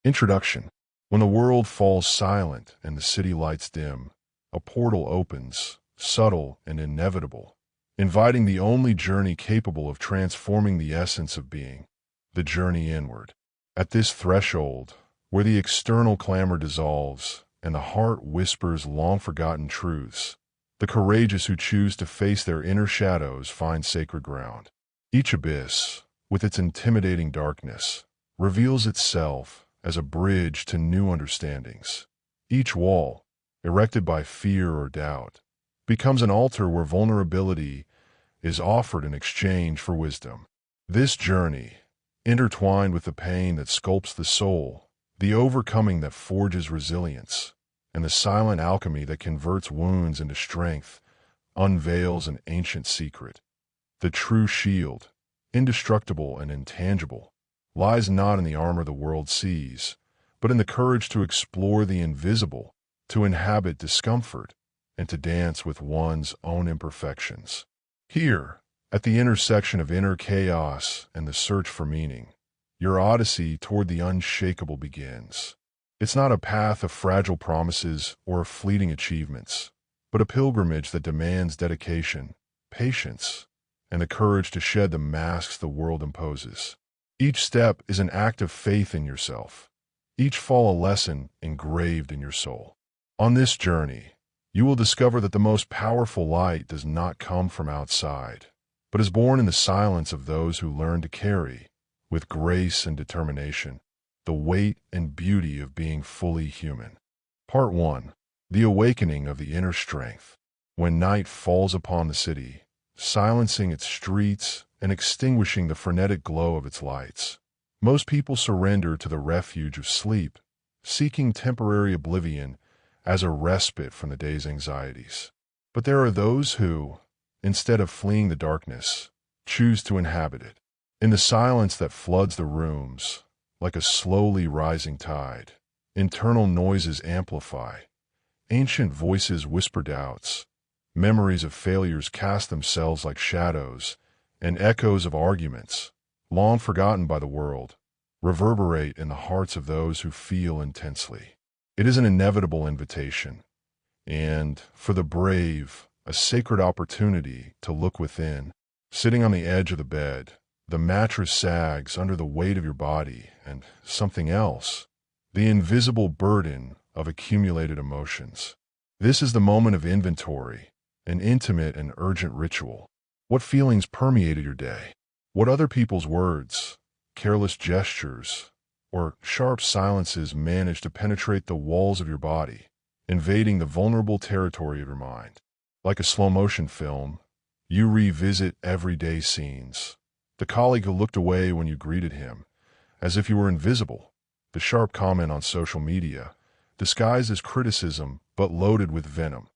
Introduction. When the world falls silent and the city lights dim, a portal opens, subtle and inevitable, inviting the only journey capable of transforming the essence of being, the journey inward. At this threshold, where the external clamor dissolves and the heart whispers long-forgotten truths, the courageous who choose to face their inner shadows find sacred ground. Each abyss, with its intimidating darkness, reveals itself as a bridge to new understandings. Each wall, erected by fear or doubt, becomes an altar where vulnerability is offered in exchange for wisdom. This journey, intertwined with the pain that sculpts the soul, the overcoming that forges resilience, and the silent alchemy that converts wounds into strength, unveils an ancient secret. The true shield, indestructible and intangible, lies not in the armor the world sees, but in the courage to explore the invisible, to inhabit discomfort, and to dance with one's own imperfections. Here, at the intersection of inner chaos and the search for meaning, your odyssey toward the unshakable begins. It's not a path of fragile promises or of fleeting achievements, but a pilgrimage that demands dedication, patience, and the courage to shed the masks the world imposes. Each step is an act of faith in yourself, each fall a lesson engraved in your soul. On this journey, you will discover that the most powerful light does not come from outside, but is born in the silence of those who learn to carry, with grace and determination, the weight and beauty of being fully human. Part 1. The awakening of the inner strength. When night falls upon the city, silencing its streets and extinguishing the frenetic glow of its lights, most people surrender to the refuge of sleep, seeking temporary oblivion as a respite from the day's anxieties. But there are those who, instead of fleeing the darkness, choose to inhabit it. In the silence that floods the rooms, like a slowly rising tide, internal noises amplify, ancient voices whisper doubts, memories of failures cast themselves like shadows, and echoes of arguments, long forgotten by the world, reverberate in the hearts of those who feel intensely. It is an inevitable invitation, and, for the brave, a sacred opportunity to look within. Sitting on the edge of the bed, the mattress sags under the weight of your body, and something else, the invisible burden of accumulated emotions. This is the moment of inventory, an intimate and urgent ritual. What feelings permeated your day? What other people's words, careless gestures, or sharp silences managed to penetrate the walls of your body, invading the vulnerable territory of your mind? Like a slow-motion film, you revisit everyday scenes. The colleague who looked away when you greeted him, as if you were invisible. The sharp comment on social media, disguised as criticism but loaded with venom.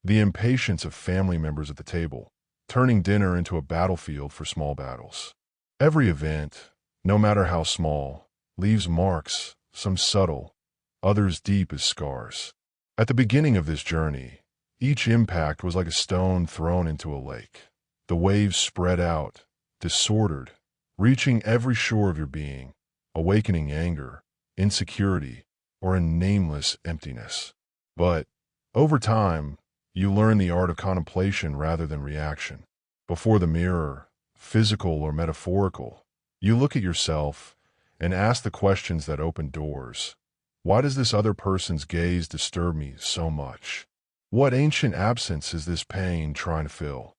The impatience of family members at the table, turning dinner into a battlefield for small battles. Every event, no matter how small, leaves marks, some subtle, others deep as scars. At the beginning of this journey, each impact was like a stone thrown into a lake. The waves spread out, disordered, reaching every shore of your being, awakening anger, insecurity, or a nameless emptiness. But, over time, you learn the art of contemplation rather than reaction. Before the mirror, physical or metaphorical, you look at yourself and ask the questions that open doors. Why does this other person's gaze disturb me so much? What ancient absence is this pain trying to fill?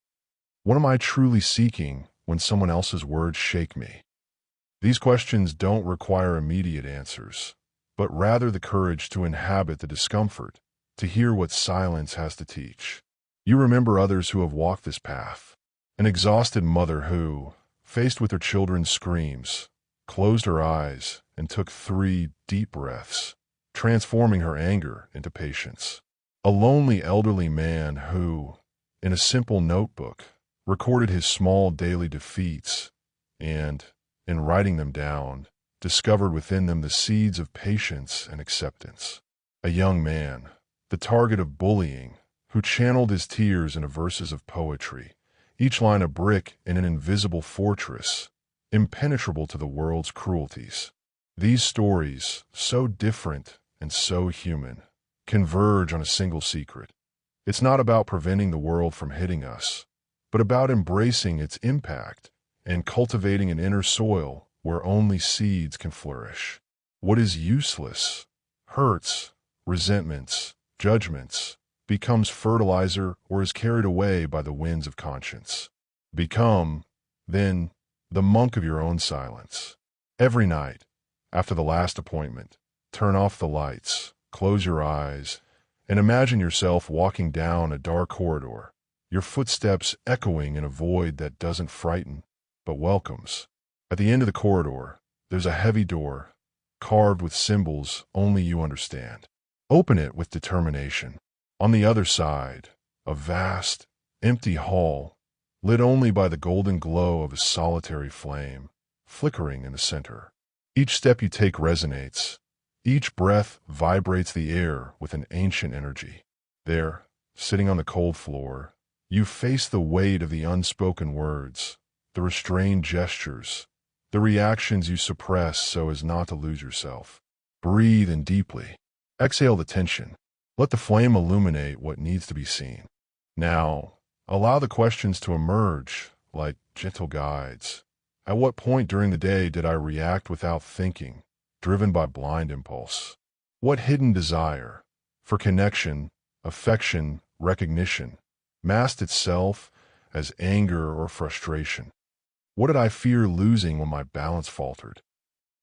What am I truly seeking when someone else's words shake me? These questions don't require immediate answers, but rather the courage to inhabit the discomfort, to hear what silence has to teach. You remember others who have walked this path. An exhausted mother who, faced with her children's screams, closed her eyes and took 3 deep breaths, transforming her anger into patience. A lonely elderly man who, in a simple notebook, recorded his small daily defeats and, in writing them down, discovered within them the seeds of patience and acceptance. A young man, the target of bullying, who channeled his tears into verses of poetry, each line a brick in an invisible fortress, impenetrable to the world's cruelties. These stories, so different and so human, converge on a single secret. It's not about preventing the world from hitting us, but about embracing its impact and cultivating an inner soil where only seeds can flourish. What is useless, hurts, resentments, judgments, becomes fertilizer or is carried away by the winds of conscience. Become, then, the monk of your own silence. Every night, after the last appointment, turn off the lights, close your eyes, and imagine yourself walking down a dark corridor, your footsteps echoing in a void that doesn't frighten, but welcomes. At the end of the corridor, there's a heavy door, carved with symbols only you understand. Open it with determination. On the other side, a vast, empty hall, lit only by the golden glow of a solitary flame, flickering in the center. Each step you take resonates. Each breath vibrates the air with an ancient energy. There, sitting on the cold floor, you face the weight of the unspoken words, the restrained gestures, the reactions you suppress so as not to lose yourself. Breathe in deeply. Exhale the tension. Let the flame illuminate what needs to be seen. Now, allow the questions to emerge like gentle guides. At what point during the day did I react without thinking, driven by blind impulse? What hidden desire, for connection, affection, recognition, masked itself as anger or frustration? What did I fear losing when my balance faltered?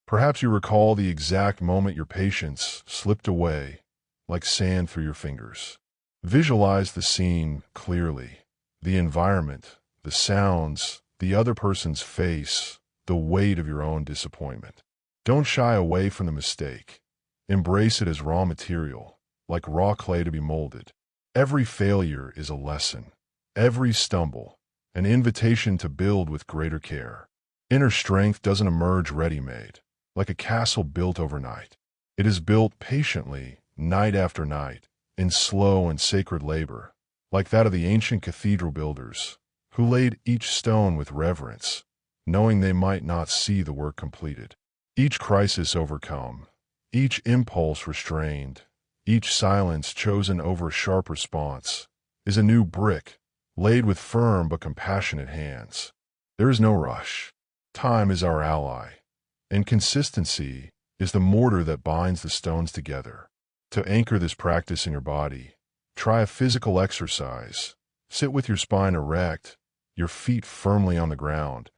Perhaps you recall the exact moment your patience slipped away, like sand through your fingers. Visualize the scene clearly. The environment, the sounds, the other person's face, the weight of your own disappointment. Don't shy away from the mistake. Embrace it as raw material, like raw clay to be molded. Every failure is a lesson. Every stumble, an invitation to build with greater care. Inner strength doesn't emerge ready-made, like a castle built overnight. It is built patiently, night after night, in slow and sacred labor, like that of the ancient cathedral builders, who laid each stone with reverence, knowing they might not see the work completed. Each crisis overcome, each impulse restrained, each silence chosen over a sharp response, is a new brick, laid with firm but compassionate hands. There is no rush. Time is our ally, and consistency is the mortar that binds the stones together. To anchor this practice in your body, try a physical exercise. Sit with your spine erect, your feet firmly on the ground,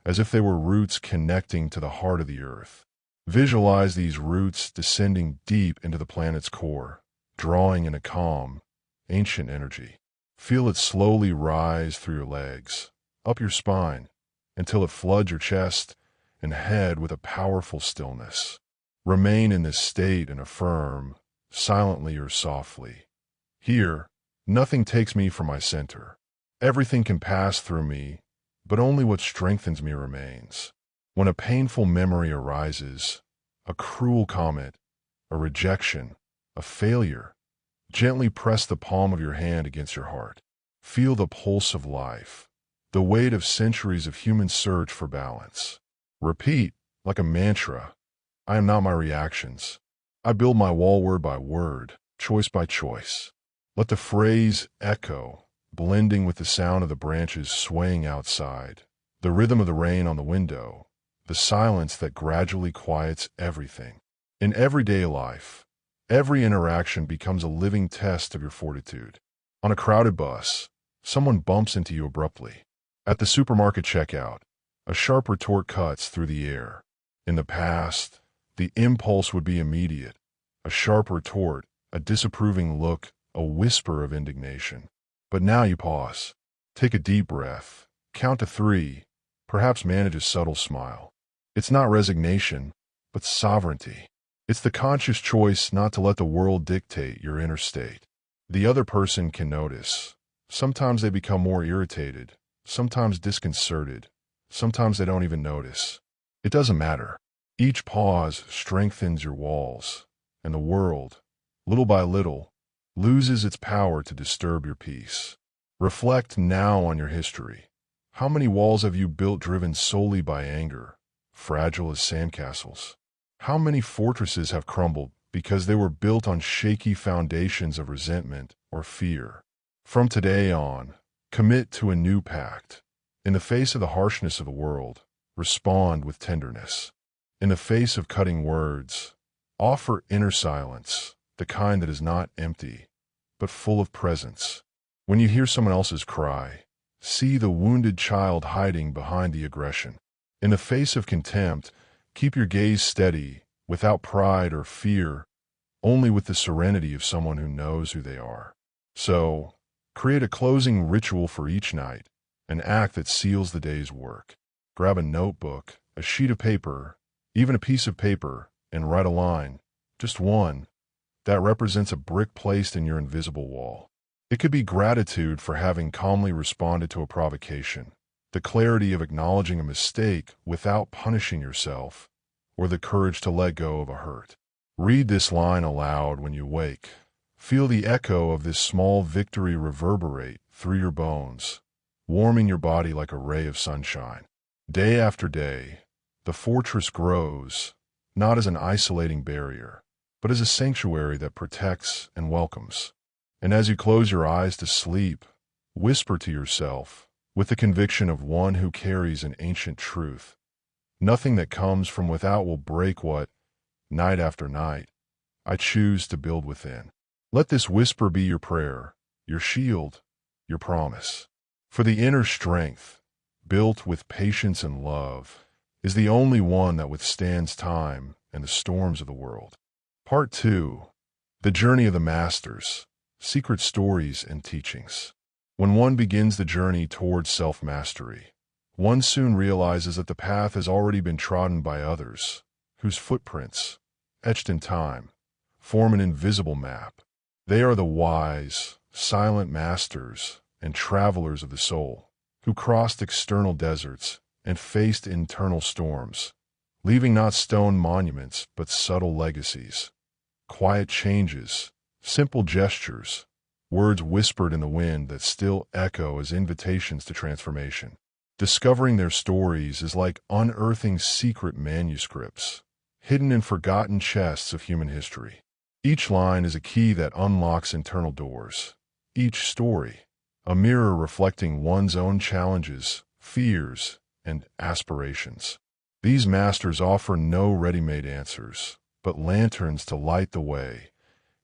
as if they were roots connecting to the heart of the earth. Visualize these roots descending deep into the planet's core, drawing in a calm, ancient energy. Feel it slowly rise through your legs, up your spine, until it floods your chest and head with a powerful stillness. Remain in this state and affirm, silently or softly, here, nothing takes me from my center. Everything can pass through me, but only what strengthens me remains. When a painful memory arises, a cruel comment, a rejection, a failure, gently press the palm of your hand against your heart. Feel the pulse of life, the weight of centuries of human search for balance. Repeat, like a mantra, I am not my reactions. I build my wall word by word, choice by choice. Let the phrase echo, blending with the sound of the branches swaying outside, the rhythm of the rain on the window, the silence that gradually quiets everything. In everyday life, every interaction becomes a living test of your fortitude. On a crowded bus, someone bumps into you abruptly. At the supermarket checkout, a sharp retort cuts through the air. In the past, the impulse would be immediate. A sharp retort, a disapproving look, a whisper of indignation. But now you pause. Take a deep breath. Count to 3. Perhaps manage a subtle smile. It's not resignation, but sovereignty. It's the conscious choice not to let the world dictate your inner state. The other person can notice. Sometimes they become more irritated, sometimes disconcerted, sometimes they don't even notice. It doesn't matter. Each pause strengthens your walls, and the world, little by little, loses its power to disturb your peace. Reflect now on your history. How many walls have you built driven solely by anger, fragile as sandcastles? How many fortresses have crumbled because they were built on shaky foundations of resentment or fear? From today on, commit to a new pact. In the face of the harshness of the world, respond with tenderness. In the face of cutting words, offer inner silence, the kind that is not empty, but full of presence. When you hear someone else's cry, see the wounded child hiding behind the aggression. In the face of contempt, keep your gaze steady, without pride or fear, only with the serenity of someone who knows who they are. So, create a closing ritual for each night, an act that seals the day's work. Grab a notebook, a sheet of paper, even a piece of paper, and write a line, just one, that represents a brick placed in your invisible wall. It could be gratitude for having calmly responded to a provocation, the clarity of acknowledging a mistake without punishing yourself, or the courage to let go of a hurt. Read this line aloud when you wake. Feel the echo of this small victory reverberate through your bones, warming your body like a ray of sunshine. Day after day, the fortress grows, not as an isolating barrier, but as a sanctuary that protects and welcomes. And as you close your eyes to sleep, whisper to yourself, with the conviction of one who carries an ancient truth, nothing that comes from without will break what, night after night, I choose to build within. Let this whisper be your prayer, your shield, your promise. For the inner strength, built with patience and love, is the only one that withstands time and the storms of the world. Part 2. The Journey of the Masters, Secret Stories and Teachings. When one begins the journey towards self-mastery, one soon realizes that the path has already been trodden by others, whose footprints, etched in time, form an invisible map. They are the wise, silent masters and travelers of the soul, who crossed external deserts and faced internal storms, leaving not stone monuments but subtle legacies, quiet changes, simple gestures, words whispered in the wind that still echo as invitations to transformation. Discovering their stories is like unearthing secret manuscripts, hidden in forgotten chests of human history. Each line is a key that unlocks internal doors. Each story, a mirror reflecting one's own challenges, fears, and aspirations. These masters offer no ready-made answers, but lanterns to light the way,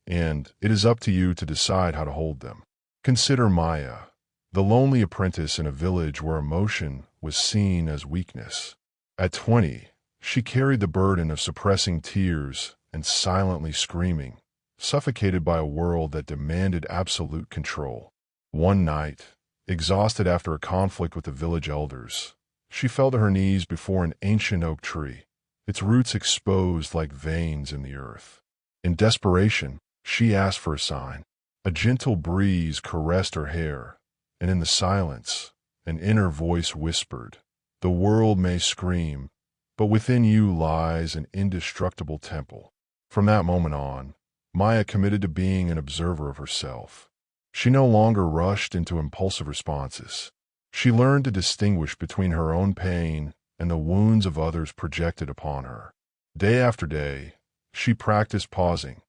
and it is up to you to decide how to hold them. Consider Maya, the lonely apprentice in a village where emotion was seen as weakness. At 20, she carried the burden of suppressing tears and silently screaming, suffocated by a world that demanded absolute control. One night, exhausted after a conflict with the village elders, she fell to her knees before an ancient oak tree, its roots exposed like veins in the earth. In desperation, she asked for a sign. A gentle breeze caressed her hair, and in the silence, an inner voice whispered, "The world may scream, but within you lies an indestructible temple." From that moment on, Maya committed to being an observer of herself. She no longer rushed into impulsive responses. She learned to distinguish between her own pain and the wounds of others projected upon her. Day after day, she practiced pausing,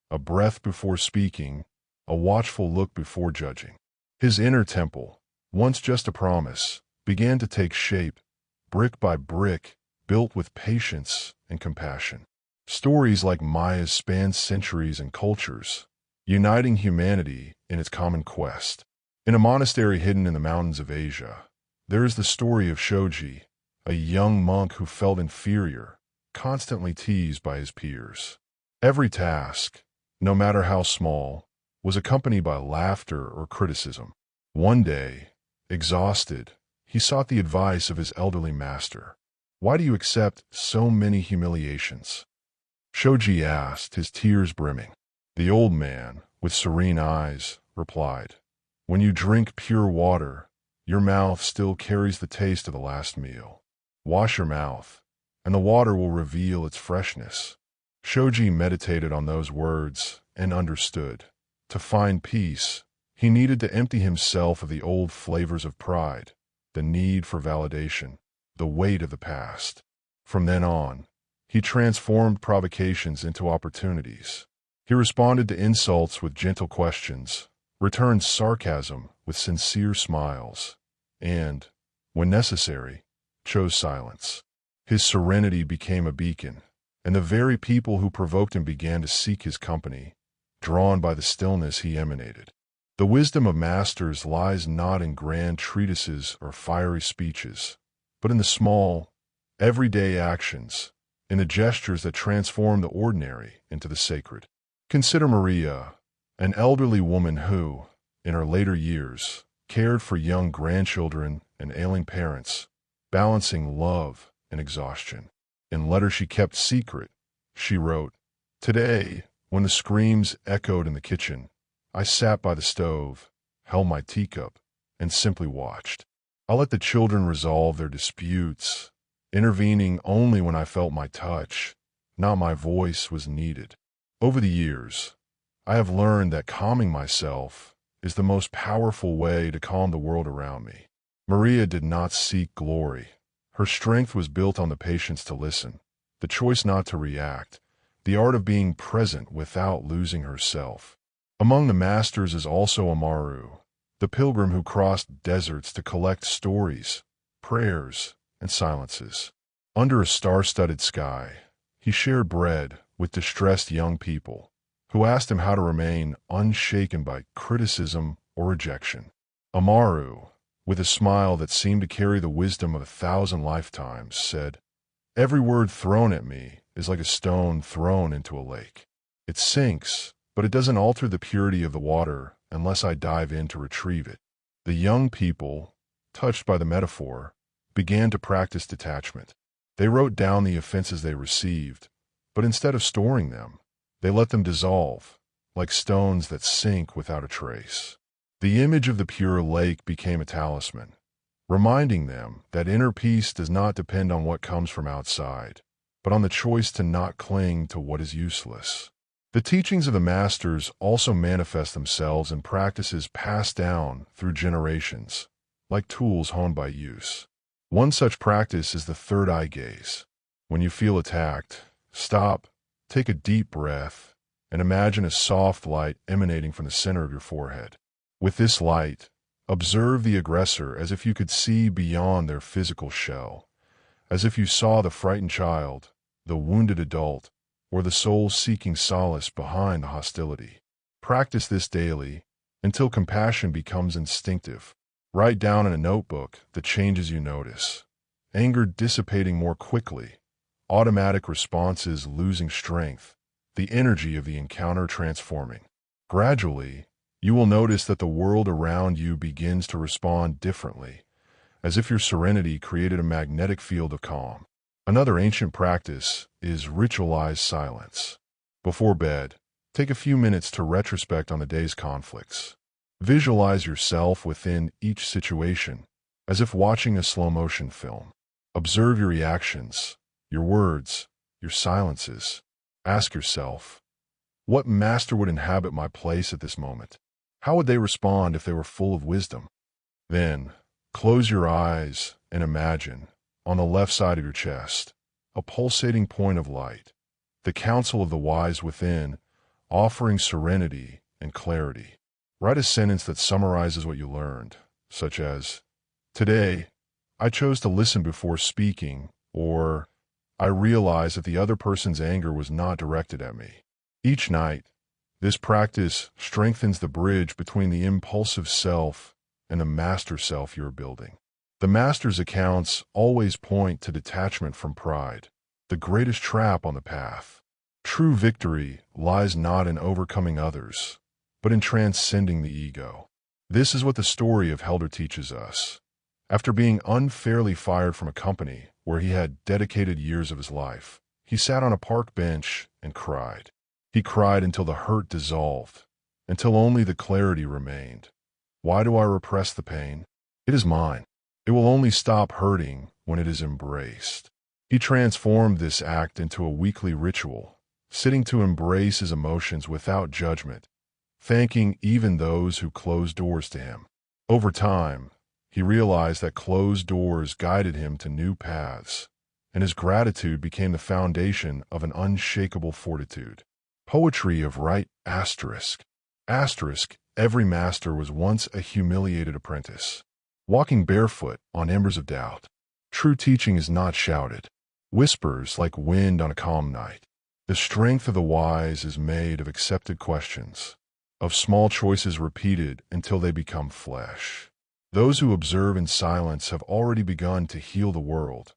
a breath before speaking, a watchful look before judging. His inner temple, once just a promise, began to take shape, brick by brick, built with patience and compassion. Stories like Maya's span centuries and cultures, uniting humanity in its common quest. In a monastery hidden in the mountains of Asia, there is the story of Shoji, a young monk who felt inferior, constantly teased by his peers. Every task, no matter how small, was accompanied by laughter or criticism. One day, exhausted, he sought the advice of his elderly master. "Why do you accept so many humiliations?" Shoji asked, his tears brimming. The old man, with serene eyes, replied, "When you drink pure water, your mouth still carries the taste of the last meal. Wash your mouth, and the water will reveal its freshness." Shoji meditated on those words and understood. To find peace, he needed to empty himself of the old flavors of pride, the need for validation, the weight of the past. From then on, He transformed provocations into opportunities. He responded to insults with gentle questions, returned sarcasm with sincere smiles, and, when necessary, chose silence. His serenity became a beacon, and the very people who provoked him began to seek his company, drawn by the stillness he emanated. The wisdom of masters lies not in grand treatises or fiery speeches, but in the small, everyday actions, in the gestures that transform the ordinary into the sacred. Consider Maria, an elderly woman who, in her later years, cared for young grandchildren and ailing parents, balancing love and exhaustion. In letters she kept secret, she wrote, "Today, when the screams echoed in the kitchen, I sat by the stove, held my teacup, and simply watched. I let the children resolve their disputes, intervening only when I felt my touch, not my voice, was needed. Over the years, I have learned that calming myself is the most powerful way to calm the world around me." Maria did not seek glory. Her strength was built on the patience to listen, the choice not to react, the art of being present without losing herself. Among the masters is also Amaru, the pilgrim who crossed deserts to collect stories, prayers, and silences. Under a star-studded sky, he shared bread with distressed young people who asked him how to remain unshaken by criticism or rejection. Amaru, with a smile that seemed to carry the wisdom of 1,000 lifetimes, said, "Every word thrown at me is like a stone thrown into a lake. It sinks, but it doesn't alter the purity of the water unless I dive in to retrieve it." The young people, touched by the metaphor, began to practice detachment. They wrote down the offenses they received, but instead of storing them, they let them dissolve, like stones that sink without a trace. The image of the pure lake became a talisman, reminding them that inner peace does not depend on what comes from outside, but on the choice to not cling to what is useless. The teachings of the masters also manifest themselves in practices passed down through generations, like tools honed by use. One such practice is the third eye gaze. When you feel attacked, stop, take a deep breath, and imagine a soft light emanating from the center of your forehead. With this light, observe the aggressor as if you could see beyond their physical shell, as if you saw the frightened child, the wounded adult, or the soul seeking solace behind the hostility. Practice this daily until compassion becomes instinctive. Write down in a notebook the changes you notice. Anger dissipating more quickly, automatic responses losing strength, the energy of the encounter transforming. Gradually, you will notice that the world around you begins to respond differently, as if your serenity created a magnetic field of calm. Another ancient practice is ritualized silence. Before bed, take a few minutes to retrospect on the day's conflicts. Visualize yourself within each situation, as if watching a slow-motion film. Observe your reactions, your words, your silences. Ask yourself, what master would inhabit my place at this moment? How would they respond if they were full of wisdom? Then, close your eyes and imagine, on the left side of your chest, a pulsating point of light, the counsel of the wise within, offering serenity and clarity. Write a sentence that summarizes what you learned, such as, "Today, I chose to listen before speaking," or, "I realized that the other person's anger was not directed at me." Each night, this practice strengthens the bridge between the impulsive self and the master self you are building. The master's accounts always point to detachment from pride, the greatest trap on the path. True victory lies not in overcoming others, but in transcending the ego. This is what the story of Helder teaches us. After being unfairly fired from a company where he had dedicated years of his life, he sat on a park bench and cried. He cried until the hurt dissolved, until only the clarity remained. Why do I repress the pain? It is mine. It will only stop hurting when it is embraced. He transformed this act into a weekly ritual, sitting to embrace his emotions without judgment, thanking even those who closed doors to him. Over time, he realized that closed doors guided him to new paths, and his gratitude became the foundation of an unshakable fortitude. Poetry of right asterisk. Asterisk, every master was once a humiliated apprentice, walking barefoot on embers of doubt. True teaching is not shouted. Whispers like wind on a calm night. The strength of the wise is made of accepted questions, of small choices repeated until they become flesh. Those who observe in silence have already begun to heal the world.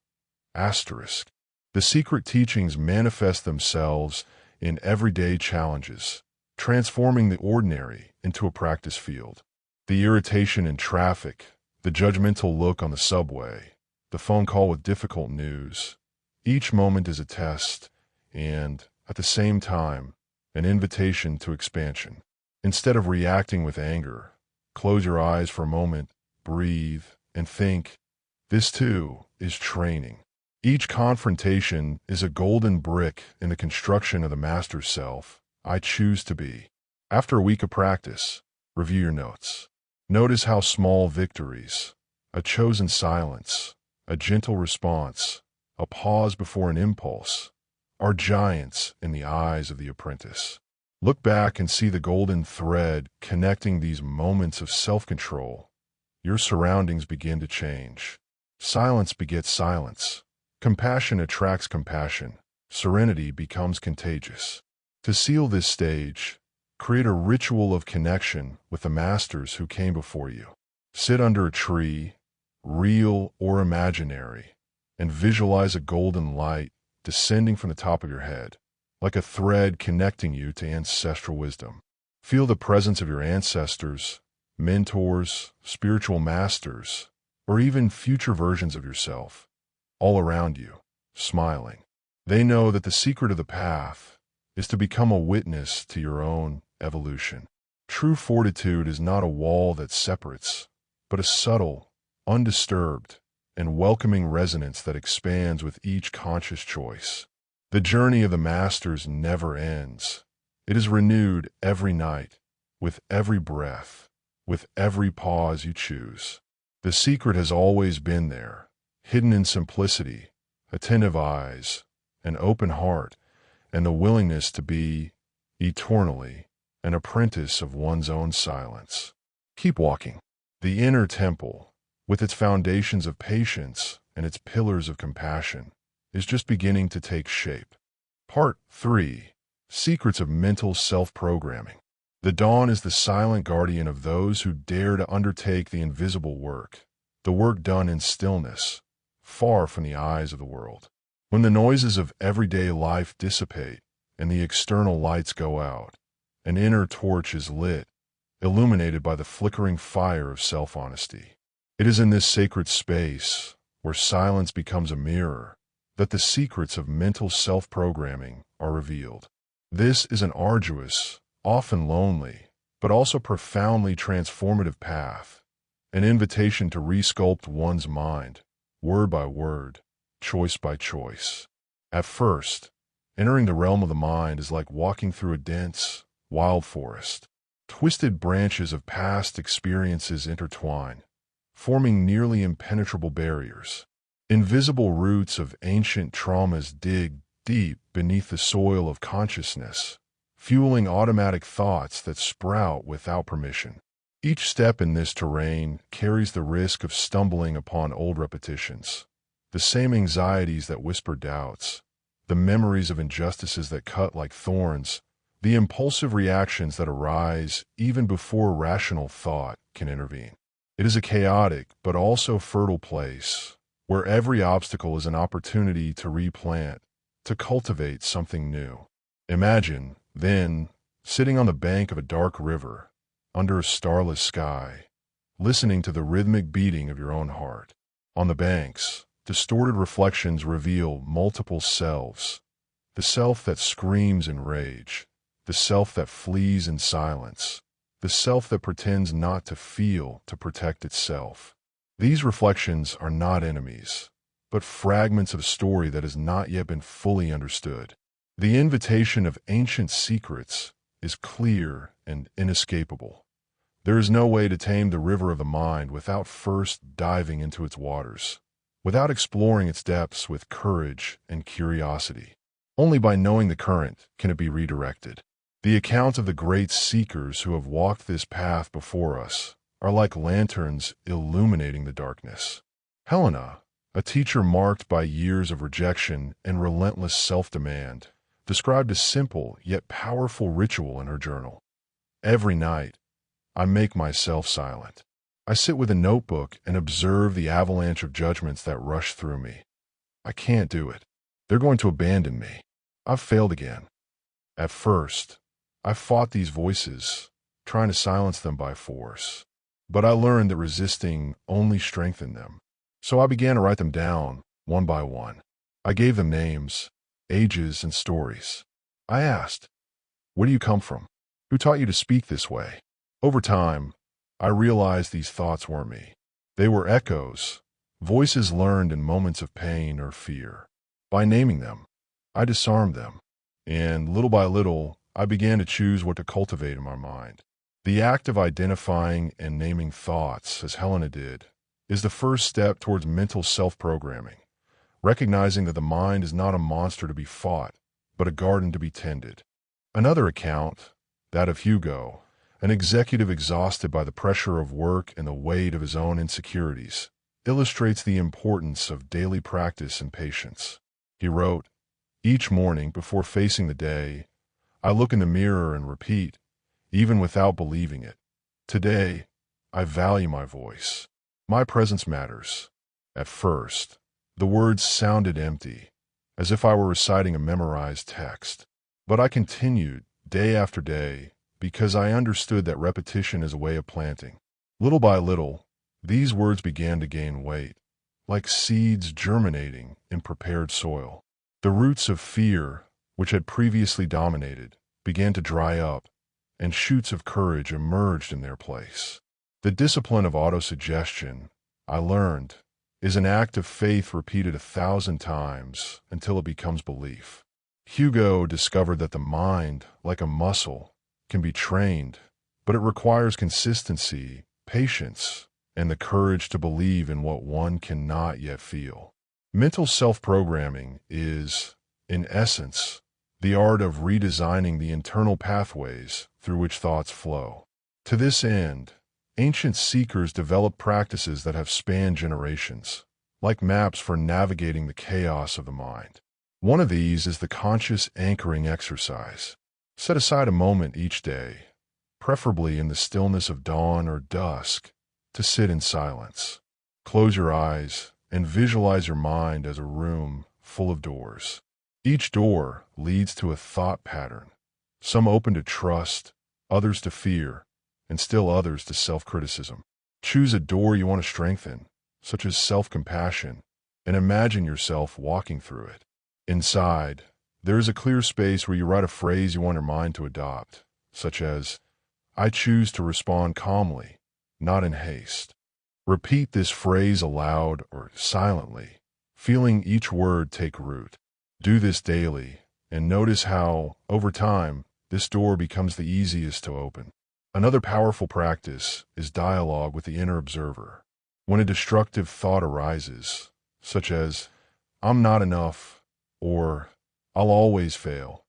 Asterisk. The secret teachings manifest themselves in everyday challenges, transforming the ordinary into a practice field. The irritation in traffic, the judgmental look on the subway, the phone call with difficult news. Each moment is a test and, at the same time, an invitation to expansion. Instead of reacting with anger, close your eyes for a moment, breathe, and think, this too is training. Each confrontation is a golden brick in the construction of the master's self I choose to be. After a week of practice, review your notes. Notice how small victories, a chosen silence, a gentle response, a pause before an impulse, are giants in the eyes of the apprentice. Look back and see the golden thread connecting these moments of self-control. Your surroundings begin to change. Silence begets silence. Compassion attracts compassion. Serenity becomes contagious. To seal this stage, create a ritual of connection with the masters who came before you. Sit under a tree, real or imaginary, and visualize a golden light descending from the top of your head, like a thread connecting you to ancestral wisdom. Feel the presence of your ancestors, mentors, spiritual masters, or even future versions of yourself, all around you, smiling. They know that the secret of the path is to become a witness to your own evolution. True fortitude is not a wall that separates, but a subtle, undisturbed, and welcoming resonance that expands with each conscious choice. The journey of the masters never ends. It is renewed every night, with every breath, with every pause you choose. The secret has always been there, hidden in simplicity, attentive eyes, an open heart, and the willingness to be, eternally, an apprentice of one's own silence. Keep walking. The inner temple, with its foundations of patience and its pillars of compassion, is just beginning to take shape. Part 3. Secrets of Mental Self-Programming. The dawn is the silent guardian of those who dare to undertake the invisible work, the work done in stillness, far from the eyes of the world. When the noises of everyday life dissipate and the external lights go out, an inner torch is lit, illuminated by the flickering fire of self-honesty. It is in this sacred space, where silence becomes a mirror, that the secrets of mental self-programming are revealed. This is an arduous, often lonely, but also profoundly transformative path, an invitation to resculpt one's mind, word by word, choice by choice. At first, entering the realm of the mind is like walking through a dense, wild forest. Twisted branches of past experiences intertwine, forming nearly impenetrable barriers. Invisible roots of ancient traumas dig deep beneath the soil of consciousness, fueling automatic thoughts that sprout without permission. Each step in this terrain carries the risk of stumbling upon old repetitions, the same anxieties that whisper doubts, the memories of injustices that cut like thorns, the impulsive reactions that arise even before rational thought can intervene. It is a chaotic but also fertile place, where every obstacle is an opportunity to replant, to cultivate something new. Imagine, then, sitting on the bank of a dark river, under a starless sky, listening to the rhythmic beating of your own heart. On the banks, distorted reflections reveal multiple selves, the self that screams in rage, the self that flees in silence, the self that pretends not to feel to protect itself. These reflections are not enemies, but fragments of a story that has not yet been fully understood. The invitation of ancient secrets is clear and inescapable. There is no way to tame the river of the mind without first diving into its waters. without exploring its depths with courage and curiosity. Only by knowing the current can it be redirected. The accounts of the great seekers who have walked this path before us are like lanterns illuminating the darkness. Helena, a teacher marked by years of rejection and relentless self-demand, described a simple yet powerful ritual in her journal. Every night, I make myself silent. I sit with a notebook and observe the avalanche of judgments that rush through me. I can't do it. They're going to abandon me. I've failed again. At first, I fought these voices, trying to silence them by force. But I learned that resisting only strengthened them. So I began to write them down, one by one. I gave them names, ages, and stories. I asked, "Where do you come from? Who taught you to speak this way?" Over time, I realized these thoughts weren't me. They were echoes, voices learned in moments of pain or fear. By naming them, I disarmed them, and little by little, I began to choose what to cultivate in my mind. The act of identifying and naming thoughts, as Helena did, is the first step towards mental self-programming, recognizing that the mind is not a monster to be fought, but a garden to be tended. Another account, that of Hugo, an executive exhausted by the pressure of work and the weight of his own insecurities, illustrates the importance of daily practice and patience. He wrote, "Each morning before facing the day, I look in the mirror and repeat, even without believing it, 'Today, I value my voice. My presence matters.'" At first, the words sounded empty, as if I were reciting a memorized text. But I continued, day after day, because I understood that repetition is a way of planting. Little by little, these words began to gain weight, like seeds germinating in prepared soil. The roots of fear, which had previously dominated, began to dry up, and shoots of courage emerged in their place. The discipline of autosuggestion, I learned, is an act of faith repeated 1,000 times until it becomes belief. Hugo discovered that the mind, like a muscle, can be trained, but it requires consistency, patience, and the courage to believe in what one cannot yet feel. Mental self-programming is, in essence, the art of redesigning the internal pathways through which thoughts flow. To this end, ancient seekers developed practices that have spanned generations, like maps for navigating the chaos of the mind. One of these is the conscious anchoring exercise. Set aside a moment each day, preferably in the stillness of dawn or dusk, to sit in silence. Close your eyes and visualize your mind as a room full of doors. Each door leads to a thought pattern, some open to trust, others to fear, and still others to self-criticism. Choose a door you want to strengthen, such as self-compassion, and imagine yourself walking through it. Inside, there is a clear space where you write a phrase you want your mind to adopt, such as, "I choose to respond calmly, not in haste." Repeat this phrase aloud or silently, feeling each word take root. Do this daily, and notice how, over time, this door becomes the easiest to open. Another powerful practice is dialogue with the inner observer. When a destructive thought arises, such as, "I'm not enough," or "I'll always fail,"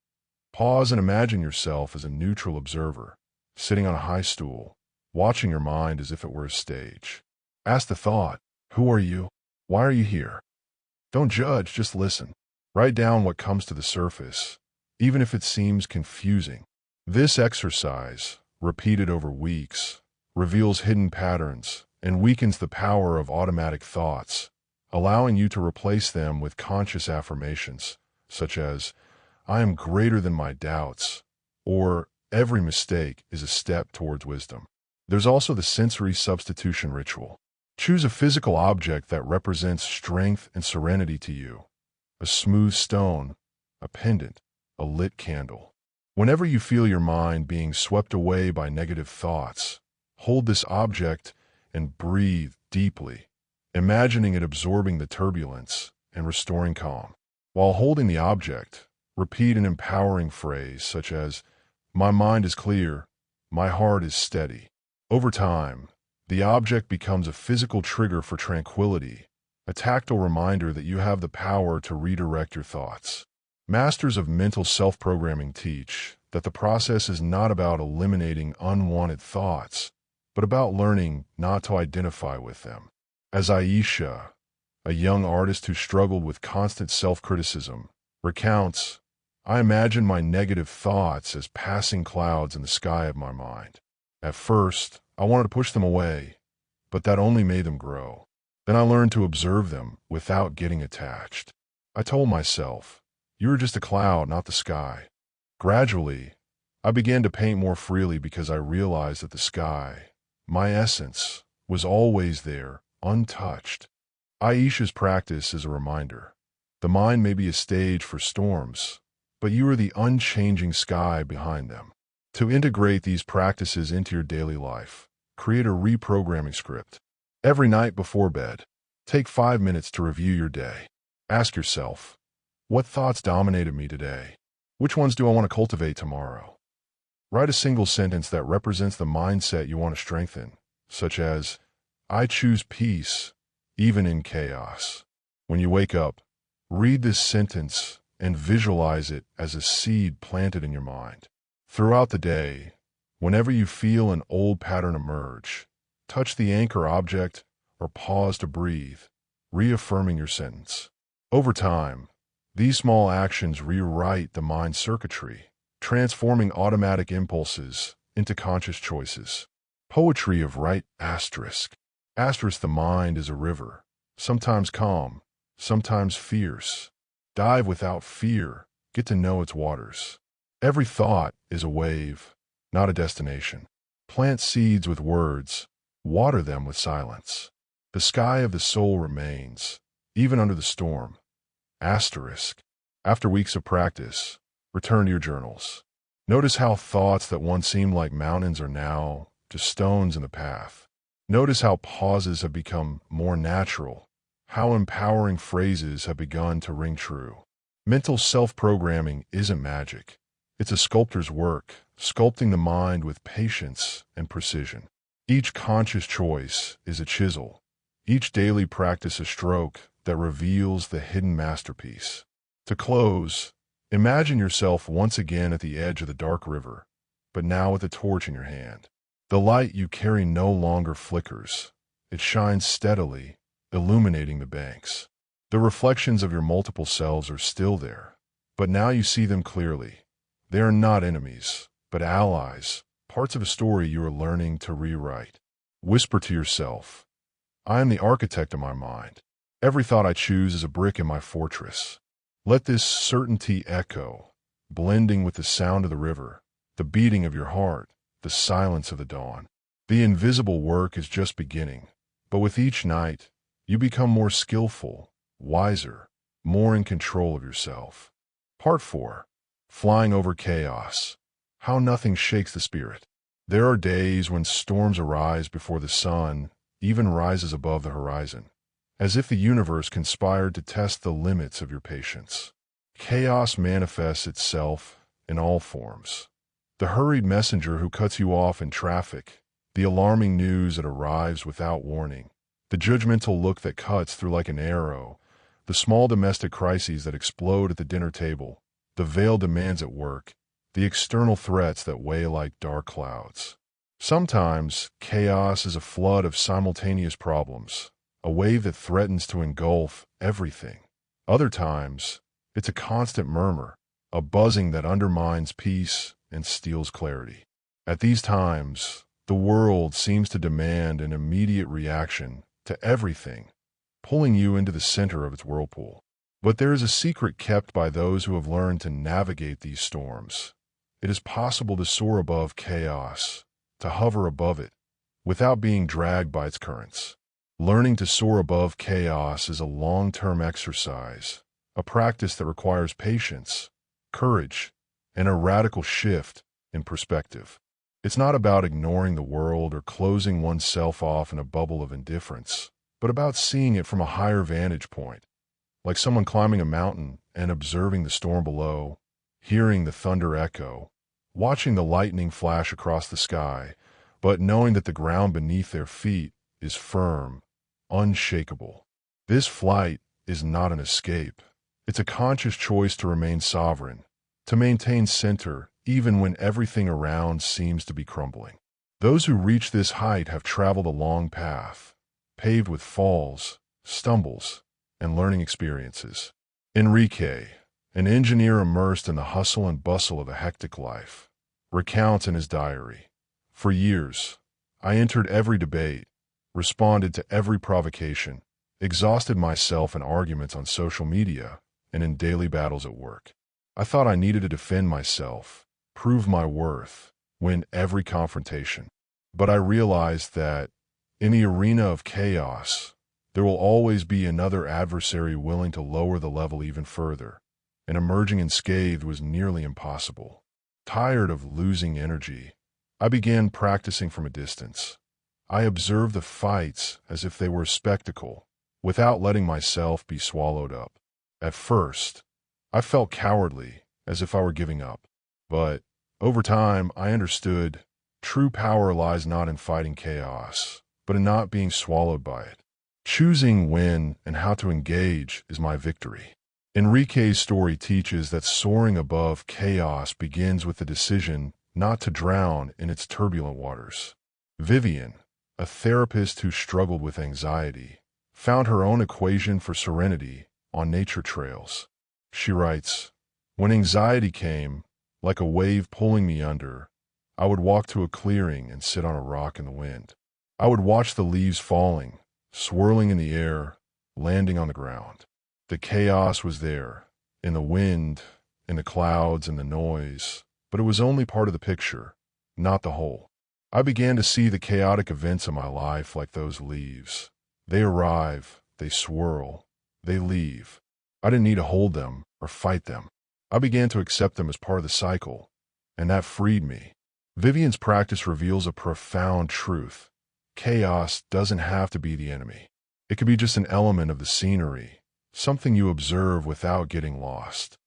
pause and imagine yourself as a neutral observer, sitting on a high stool, watching your mind as if it were a stage. Ask the thought, "Who are you? Why are you here?" Don't judge, just listen. Write down what comes to the surface, even if it seems confusing. This exercise, repeated over weeks, reveals hidden patterns and weakens the power of automatic thoughts, allowing you to replace them with conscious affirmations, such as, "I am greater than my doubts," or "Every mistake is a step towards wisdom." There's also the sensory substitution ritual. Choose a physical object that represents strength and serenity to you. A smooth stone, a pendant, a lit candle. Whenever you feel your mind being swept away by negative thoughts, hold this object and breathe deeply, imagining it absorbing the turbulence and restoring calm. While holding the object, repeat an empowering phrase such as, "My mind is clear, my heart is steady." Over time, the object becomes a physical trigger for tranquility a tactile reminder that you have the power to redirect your thoughts. Masters of mental self-programming teach that the process is not about eliminating unwanted thoughts, but about learning not to identify with them. As Aisha, a young artist who struggled with constant self-criticism, recounts, I imagined my negative thoughts as passing clouds in the sky of my mind. At first, I wanted to push them away, but that only made them grow. Then I learned to observe them without getting attached. I told myself, you are just a cloud, not the sky. Gradually, I began to paint more freely because I realized that the sky, my essence, was always there, untouched. Aisha's practice is a reminder. The mind may be a stage for storms, but you are the unchanging sky behind them. To integrate these practices into your daily life, create a reprogramming script. Every night before bed, take 5 minutes to review your day. Ask yourself, what thoughts dominated me today? Which ones do I want to cultivate tomorrow? Write a single sentence that represents the mindset you want to strengthen, such as, I choose peace, even in chaos. When you wake up, read this sentence and visualize it as a seed planted in your mind. Throughout the day, whenever you feel an old pattern emerge, touch the anchor object or pause to breathe, reaffirming your sentence. Over time, these small actions rewrite the mind circuitry, transforming automatic impulses into conscious choices. Poetry of right asterisk. Asterisk, the mind is a river, sometimes calm, sometimes fierce. Dive without fear, get to know its waters. Every thought is a wave, not a destination. Plant seeds with words, water them with silence. The sky of the soul remains, even under the storm. Asterisk. After weeks of practice, return to your journals. Notice how thoughts that once seemed like mountains are now just stones in the path. Notice how pauses have become more natural, how empowering phrases have begun to ring true. Mental self-programming isn't magic. It's a sculptor's work, sculpting the mind with patience and precision. Each conscious choice is a chisel, each daily practice a stroke that reveals the hidden masterpiece. To close, imagine yourself once again at the edge of the dark river, but now with a torch in your hand. The light you carry no longer flickers. It shines steadily, illuminating the banks. The reflections of your multiple selves are still there, but now you see them clearly. They are not enemies, but allies, parts of a story you are learning to rewrite. Whisper to yourself, I am the architect of my mind. Every thought I choose is a brick in my fortress. Let this certainty echo, blending with the sound of the river, the beating of your heart, the silence of the dawn. The invisible work is just beginning, but with each night, you become more skillful, wiser, more in control of yourself. Part 4. Flying over chaos. How nothing shakes the spirit. There are days when storms arise before the sun even rises above the horizon, as if the universe conspired to test the limits of your patience. Chaos manifests itself in all forms. The hurried messenger who cuts you off in traffic, the alarming news that arrives without warning, the judgmental look that cuts through like an arrow, the small domestic crises that explode at the dinner table, the veiled demands at work, the external threats that weigh like dark clouds. Sometimes, chaos is a flood of simultaneous problems, a wave that threatens to engulf everything. Other times, it's a constant murmur, a buzzing that undermines peace and steals clarity. At these times, the world seems to demand an immediate reaction to everything, pulling you into the center of its whirlpool. But there is a secret kept by those who have learned to navigate these storms. It is possible to soar above chaos, to hover above it, without being dragged by its currents. Learning to soar above chaos is a long-term exercise, a practice that requires patience, courage, and a radical shift in perspective. It's not about ignoring the world or closing oneself off in a bubble of indifference, but about seeing it from a higher vantage point, like someone climbing a mountain and observing the storm below, hearing the thunder echo, watching the lightning flash across the sky, but knowing that the ground beneath their feet is firm, unshakable. This flight is not an escape. It's a conscious choice to remain sovereign, to maintain center even when everything around seems to be crumbling. Those who reach this height have traveled a long path, paved with falls, stumbles, and learning experiences. Enrique, an engineer immersed in the hustle and bustle of a hectic life, recounts in his diary, "For years, I entered every debate, responded to every provocation, exhausted myself in arguments on social media and in daily battles at work. I thought I needed to defend myself, prove my worth, win every confrontation. But I realized that in the arena of chaos, there will always be another adversary willing to lower the level even further, and emerging unscathed was nearly impossible. Tired of losing energy, I began practicing from a distance. I observed the fights as if they were a spectacle, without letting myself be swallowed up. At first, I felt cowardly, as if I were giving up. But over time, I understood true power lies not in fighting chaos, but in not being swallowed by it. Choosing when and how to engage is my victory." Enrique's story teaches that soaring above chaos begins with the decision not to drown in its turbulent waters. Vivian, a therapist who struggled with anxiety, found her own equation for serenity on nature trails. She writes, "When anxiety came, like a wave pulling me under, I would walk to a clearing and sit on a rock in the wind. I would watch the leaves falling, swirling in the air, landing on the ground. The chaos was there, in the wind, in the clouds, and the noise, but it was only part of the picture, not the whole. I began to see the chaotic events of my life like those leaves. They arrive, they swirl, they leave. I didn't need to hold them or fight them. I began to accept them as part of the cycle, and that freed me." Vivian's practice reveals a profound truth. Chaos doesn't have to be the enemy. It could be just an element of the scenery, something you observe without getting lost.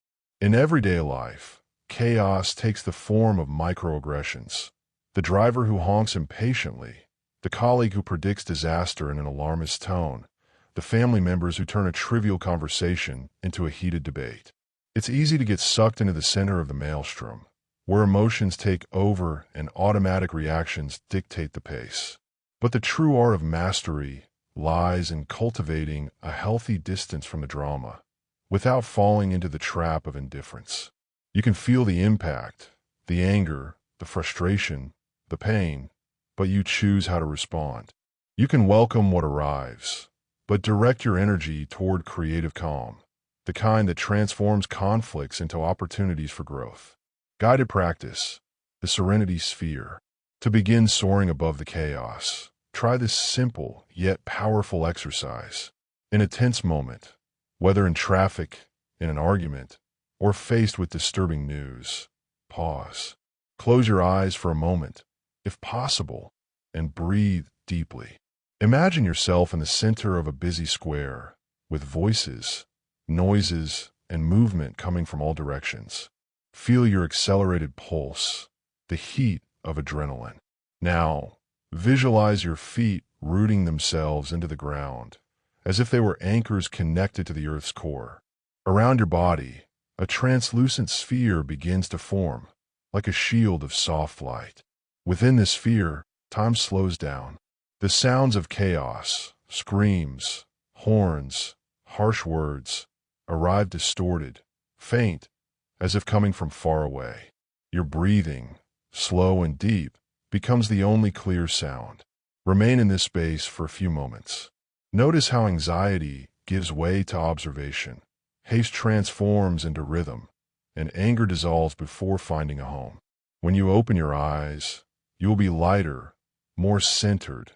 In everyday life, chaos takes the form of microaggressions. The driver who honks impatiently, the colleague who predicts disaster in an alarmist tone, the family members who turn a trivial conversation into a heated debate. It's easy to get sucked into the center of the maelstrom, where emotions take over and automatic reactions dictate the pace. But the true art of mastery lies in cultivating a healthy distance from the drama, without falling into the trap of indifference. You can feel the impact, the anger, the frustration, the pain, but you choose how to respond. You can welcome what arrives, but direct your energy toward creative calm, the kind that transforms conflicts into opportunities for growth. Guided practice, the serenity sphere. To begin soaring above the chaos, try this simple yet powerful exercise. In a tense moment, whether in traffic, in an argument, or faced with disturbing news, pause. Close your eyes for a moment, if possible, and breathe deeply. Imagine yourself in the center of a busy square, with voices, noises, and movement coming from all directions. Feel your accelerated pulse, the heat of adrenaline. Now, visualize your feet rooting themselves into the ground, as if they were anchors connected to the Earth's core. Around your body, a translucent sphere begins to form, like a shield of soft light. Within this sphere, time slows down. The sounds of chaos, screams, horns, harsh words, arrive distorted, faint, as if coming from far away. Your breathing, slow and deep, becomes the only clear sound. Remain in this space for a few moments. Notice how anxiety gives way to observation, haste transforms into rhythm, and anger dissolves before finding a home. When you open your eyes, you will be lighter, more centered,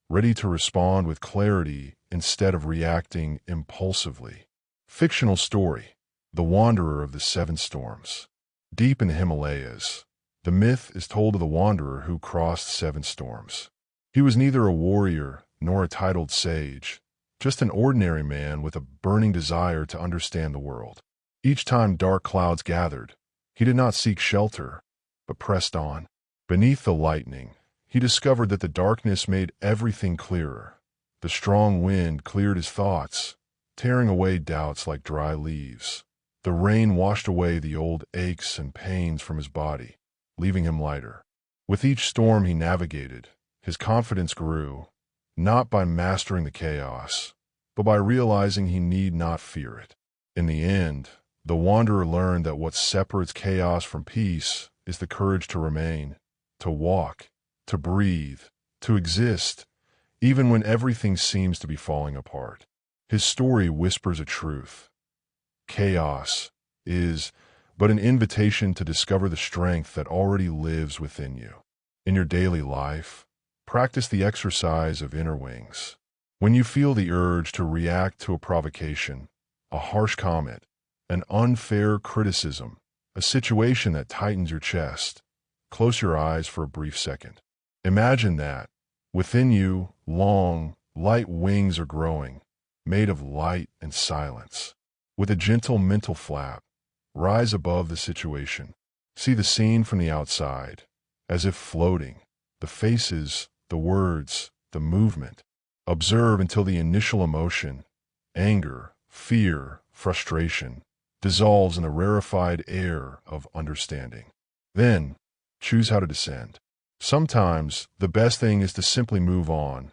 ready to respond with clarity instead of reacting impulsively. Fictional story, The Wanderer of the Seven Storms. Deep in the Himalayas, the myth is told of the wanderer who crossed 7 storms. He was neither a warrior nor a titled sage, just an ordinary man with a burning desire to understand the world. Each time dark clouds gathered, he did not seek shelter, but pressed on. Beneath the lightning, he discovered that the darkness made everything clearer. The strong wind cleared his thoughts, tearing away doubts like dry leaves. The rain washed away the old aches and pains from his body, leaving him lighter. With each storm he navigated, his confidence grew, not by mastering the chaos, but by realizing he need not fear it. In the end, the wanderer learned that what separates chaos from peace is the courage to remain, to walk, to breathe, to exist, even when everything seems to be falling apart. His story whispers a truth. Chaos is but an invitation to discover the strength that already lives within you. In your daily life, practice the exercise of inner wings. When you feel the urge to react to a provocation, a harsh comment, an unfair criticism, a situation that tightens your chest, close your eyes for a brief second. Imagine that, within you, long, light wings are growing, made of light and silence. With a gentle mental flap, rise above the situation. See the scene from the outside, as if floating, the faces, the words, the movement. Observe until the initial emotion, anger, fear, frustration, dissolves in a rarefied air of understanding. Then, choose how to descend. Sometimes, the best thing is to simply move on,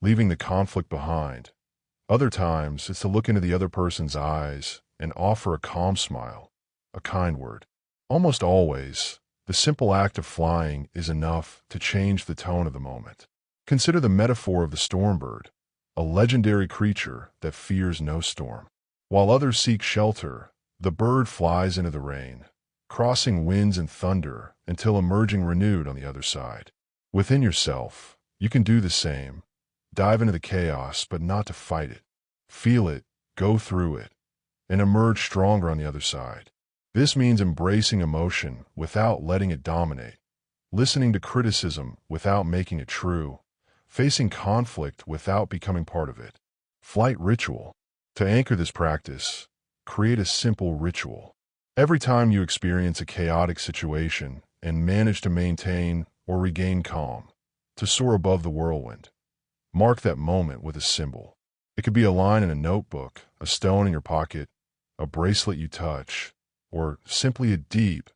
leaving the conflict behind. Other times, it's to look into the other person's eyes and offer a calm smile, a kind word. Almost always, the simple act of flying is enough to change the tone of the moment. Consider the metaphor of the storm bird, a legendary creature that fears no storm. While others seek shelter, the bird flies into the rain, crossing winds and thunder until emerging renewed on the other side. Within yourself, you can do the same. Dive into the chaos, but not to fight it. Feel it, go through it, and emerge stronger on the other side. This means embracing emotion without letting it dominate, listening to criticism without making it true, facing conflict without becoming part of it. Flight ritual. To anchor this practice, create a simple ritual. Every time you experience a chaotic situation and manage to maintain or regain calm, to soar above the whirlwind, mark that moment with a symbol. It could be a line in a notebook, a stone in your pocket, a bracelet you touch, or simply a deep,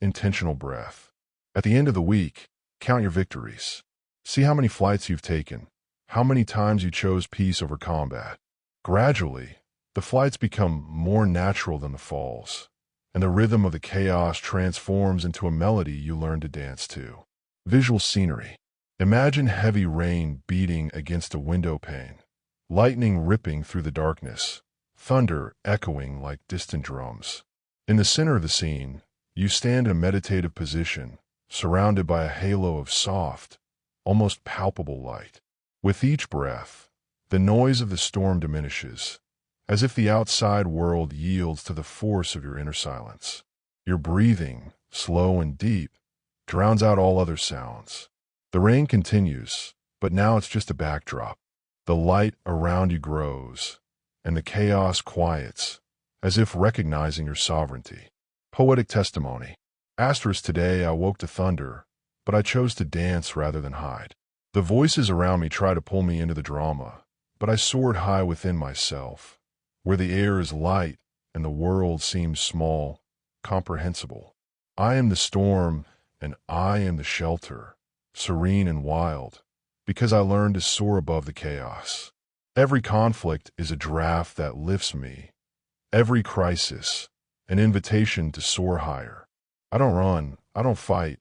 intentional breath. At the end of the week, count your victories. See how many flights you've taken, how many times you chose peace over combat. Gradually, the flights become more natural than the falls, and the rhythm of the chaos transforms into a melody you learn to dance to. Visual scenery. Imagine heavy rain beating against a window pane, lightning ripping through the darkness, thunder echoing like distant drums. In the center of the scene, you stand in a meditative position, surrounded by a halo of soft, almost palpable light. With each breath, the noise of the storm diminishes, as if the outside world yields to the force of your inner silence. Your breathing, slow and deep, drowns out all other sounds. The rain continues, but now it's just a backdrop. The light around you grows, and the chaos quiets, as if recognizing your sovereignty. Poetic testimony. Today I woke to thunder, but I chose to dance rather than hide. The voices around me try to pull me into the drama, but I soared high within myself, where the air is light and the world seems small, comprehensible. I am the storm, and I am the shelter, serene and wild, because I learned to soar above the chaos. Every conflict is a draft that lifts me. Every crisis, an invitation to soar higher. I don't run, I don't fight,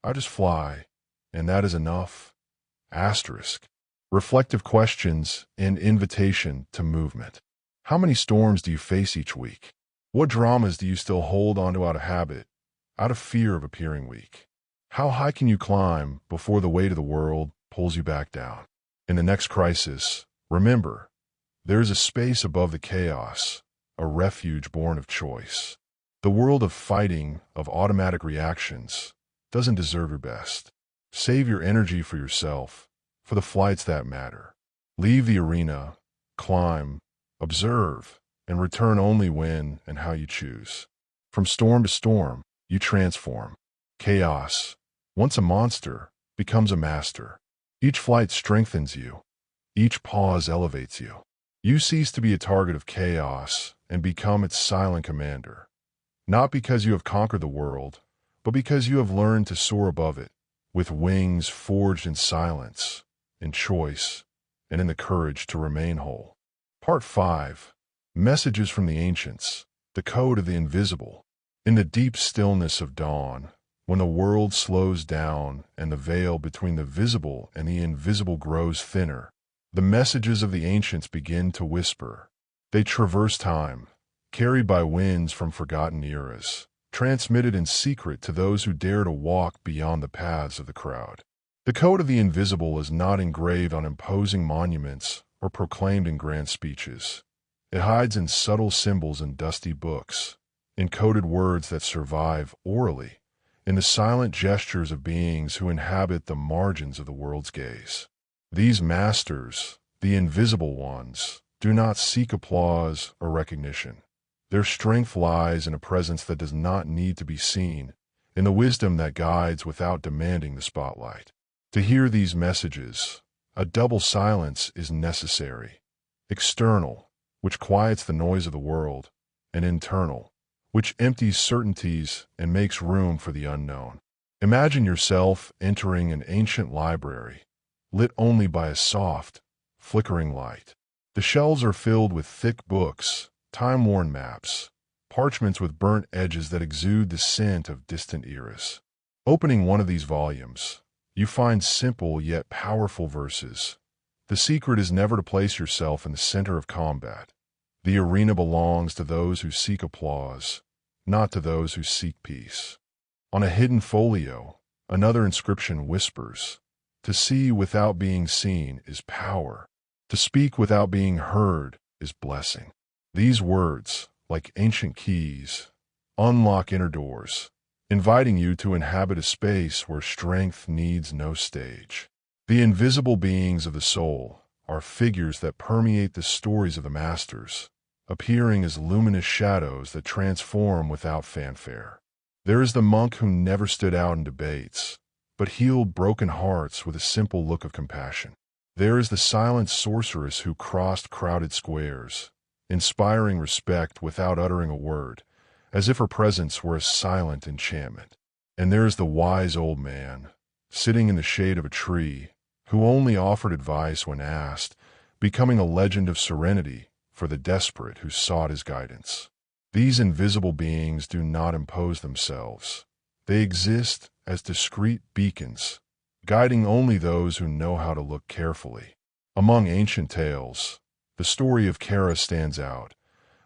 I just fly, and that is enough. Reflective questions and invitation to movement. How many storms do you face each week? What dramas do you still hold onto out of habit, out of fear of appearing weak? How high can you climb before the weight of the world pulls you back down? In the next crisis, remember, there is a space above the chaos, a refuge born of choice. The world of fighting, of automatic reactions, doesn't deserve your best. Save your energy for yourself, for the flights that matter. Leave the arena, climb, observe, and return only when and how you choose. From storm to storm, you transform. Chaos, once a monster, becomes a master. Each flight strengthens you. Each pause elevates you. You cease to be a target of chaos and become its silent commander. Not because you have conquered the world, but because you have learned to soar above it, with wings forged in silence, in choice, and in the courage to remain whole. Part 5. Messages from the Ancients, the Code of the Invisible. In the deep stillness of dawn, when the world slows down and the veil between the visible and the invisible grows thinner, the messages of the ancients begin to whisper. They traverse time, carried by winds from forgotten eras, transmitted in secret to those who dare to walk beyond the paths of the crowd. The code of the invisible is not engraved on imposing monuments or proclaimed in grand speeches. It hides in subtle symbols and dusty books, in coded words that survive orally, in the silent gestures of beings who inhabit the margins of the world's gaze. These masters, the invisible ones, do not seek applause or recognition. Their strength lies in a presence that does not need to be seen, in the wisdom that guides without demanding the spotlight. To hear these messages, a double silence is necessary. External, which quiets the noise of the world, and internal, which empties certainties and makes room for the unknown. Imagine yourself entering an ancient library, lit only by a soft, flickering light. The shelves are filled with thick books, time-worn maps, parchments with burnt edges that exude the scent of distant eras. Opening one of these volumes, you find simple yet powerful verses. The secret is never to place yourself in the center of combat. The arena belongs to those who seek applause, not to those who seek peace. On a hidden folio, another inscription whispers, "To see without being seen is power. To speak without being heard is blessing." These words, like ancient keys, unlock inner doors, inviting you to inhabit a space where strength needs no stage. The invisible beings of the soul are figures that permeate the stories of the masters, appearing as luminous shadows that transform without fanfare. There is the monk who never stood out in debates, but healed broken hearts with a simple look of compassion. There is the silent sorceress who crossed crowded squares, inspiring respect without uttering a word, as if her presence were a silent enchantment. And there is the wise old man, sitting in the shade of a tree, who only offered advice when asked, becoming a legend of serenity for the desperate who sought his guidance. These invisible beings do not impose themselves. They exist as discreet beacons, guiding only those who know how to look carefully. Among ancient tales, the story of Kara stands out,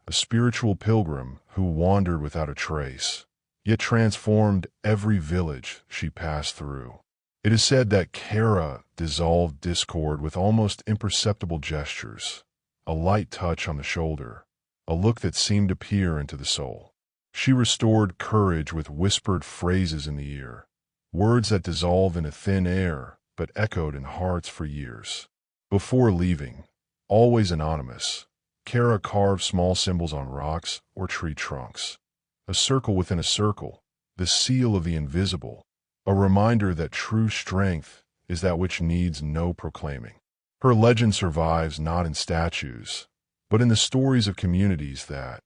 a spiritual pilgrim who wandered without a trace, yet transformed every village she passed through. It is said that Kara dissolved discord with almost imperceptible gestures, a light touch on the shoulder, a look that seemed to peer into the soul. She restored courage with whispered phrases in the ear, words that dissolved in a thin air but echoed in hearts for years. Before leaving, always anonymous, Kara carved small symbols on rocks or tree trunks. A circle within a circle, the seal of the invisible, a reminder that true strength is that which needs no proclaiming. Her legend survives not in statues, but in the stories of communities that,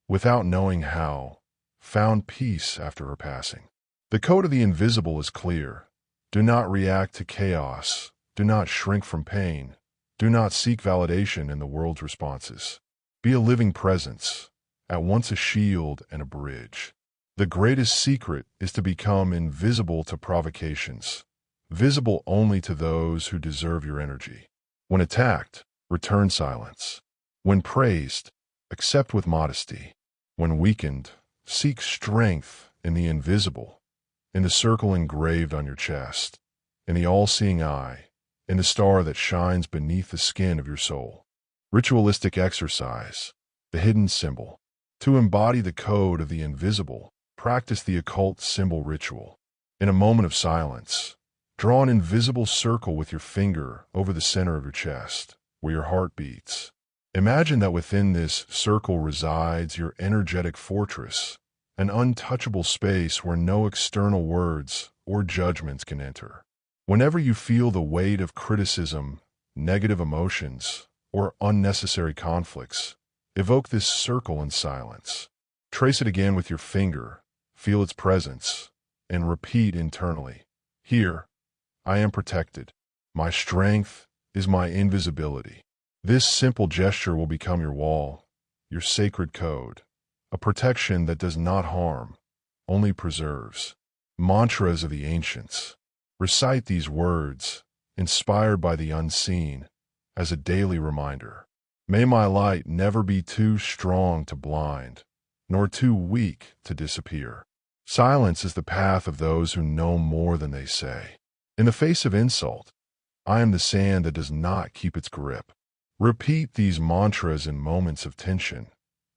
without knowing how, found peace after her passing. The code of the invisible is clear. Do not react to chaos. Do not shrink from pain. Do not seek validation in the world's responses. Be a living presence, at once a shield and a bridge. The greatest secret is to become invisible to provocations, visible only to those who deserve your energy. When attacked, return silence. When praised, accept with modesty. When weakened, seek strength in the invisible, in the circle engraved on your chest, in the all-seeing eye, in the star that shines beneath the skin of your soul. Ritualistic exercise, the hidden symbol. To embody the code of the invisible, practice the occult symbol ritual. In a moment of silence, draw an invisible circle with your finger over the center of your chest, where your heart beats. Imagine that within this circle resides your energetic fortress, an untouchable space where no external words or judgments can enter. Whenever you feel the weight of criticism, negative emotions, or unnecessary conflicts, evoke this circle in silence. Trace it again with your finger, feel its presence, and repeat internally. Here, I am protected. My strength is my invisibility. This simple gesture will become your wall, your sacred code, a protection that does not harm, only preserves. Mantras of the ancients. Recite these words, inspired by the unseen, as a daily reminder. May my light never be too strong to blind, nor too weak to disappear. Silence is the path of those who know more than they say. In the face of insult, I am the sand that does not keep its grip. Repeat these mantras in moments of tension,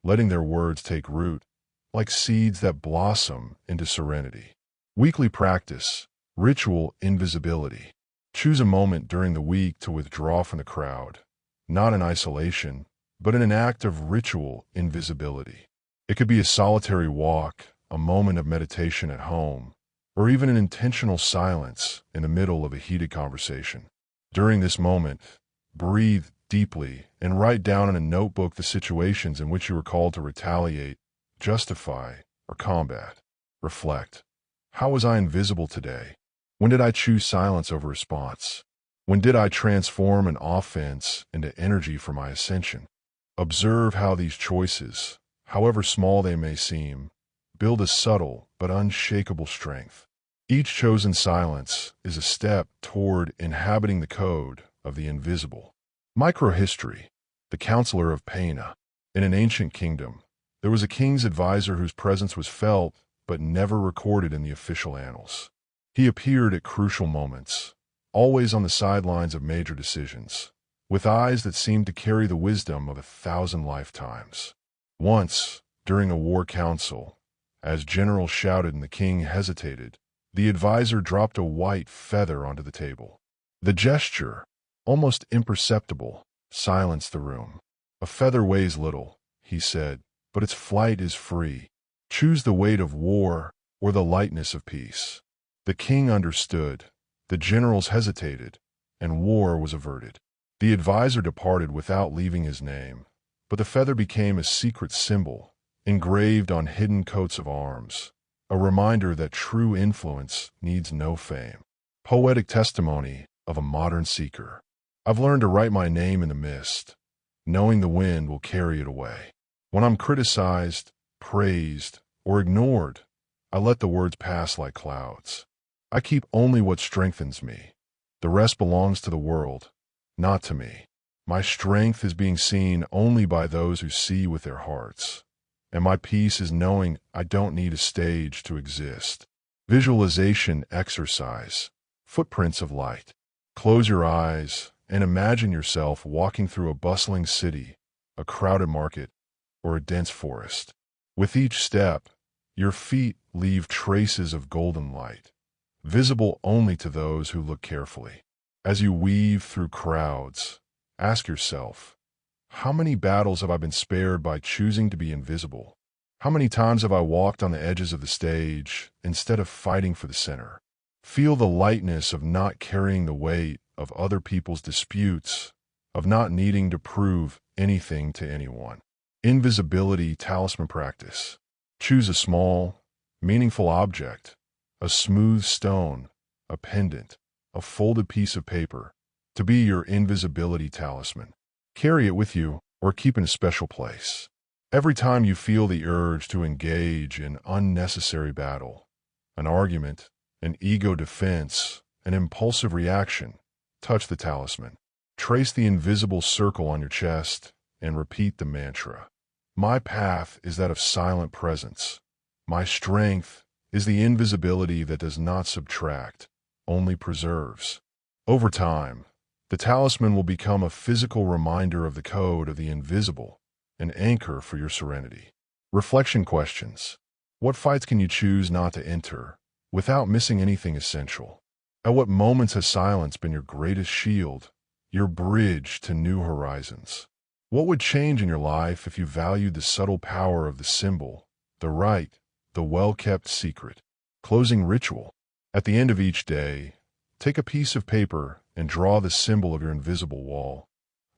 letting their words take root, like seeds that blossom into serenity. Weekly practice, ritual invisibility. Choose a moment during the week to withdraw from the crowd, not in isolation, but in an act of ritual invisibility. It could be a solitary walk, a moment of meditation at home, or even an intentional silence in the middle of a heated conversation. During this moment, breathe deeply and write down in a notebook the situations in which you were called to retaliate, justify, or combat. Reflect. How was I invisible today? When did I choose silence over response? When did I transform an offense into energy for my ascension? Observe how these choices, however small they may seem, build a subtle but unshakable strength. Each chosen silence is a step toward inhabiting the code of the invisible. Microhistory, the counselor of Paina. In an ancient kingdom, there was a king's advisor whose presence was felt but never recorded in the official annals. He appeared at crucial moments, always on the sidelines of major decisions, with eyes that seemed to carry the wisdom of 1,000 lifetimes. Once, during a war council, as generals shouted and the king hesitated, the advisor dropped a white feather onto the table. The gesture, almost imperceptible, silenced the room. A feather weighs little, he said, but its flight is free. Choose the weight of war or the lightness of peace. The king understood, the generals hesitated, and war was averted. The advisor departed without leaving his name, but the feather became a secret symbol, engraved on hidden coats of arms, a reminder that true influence needs no fame. Poetic testimony of a modern seeker. I've learned to write my name in the mist, knowing the wind will carry it away. When I'm criticized, praised, or ignored, I let the words pass like clouds. I keep only what strengthens me. The rest belongs to the world, not to me. My strength is being seen only by those who see with their hearts, and my peace is knowing I don't need a stage to exist. Visualization exercise. Footprints of light. Close your eyes and imagine yourself walking through a bustling city, a crowded market, or a dense forest. With each step, your feet leave traces of golden light, visible only to those who look carefully. As you weave through crowds, ask yourself, how many battles have I been spared by choosing to be invisible? How many times have I walked on the edges of the stage instead of fighting for the center? Feel the lightness of not carrying the weight of other people's disputes, of not needing to prove anything to anyone. Invisibility talisman practice. Choose a small, meaningful object, a smooth stone, a pendant, a folded piece of paper, to be your invisibility talisman. Carry it with you or keep in a special place. Every time you feel the urge to engage in unnecessary battle, an argument, an ego defense, an impulsive reaction, touch the talisman. Trace the invisible circle on your chest and repeat the mantra. My path is that of silent presence. My strength is the invisibility that does not subtract, only preserves. Over time, the talisman will become a physical reminder of the code of the invisible, an anchor for your serenity. Reflection questions. What fights can you choose not to enter without missing anything essential? At what moments has silence been your greatest shield, your bridge to new horizons? What would change in your life if you valued the subtle power of the symbol, the rite, the well-kept secret? Closing ritual. At the end of each day, take a piece of paper and draw the symbol of your invisible wall.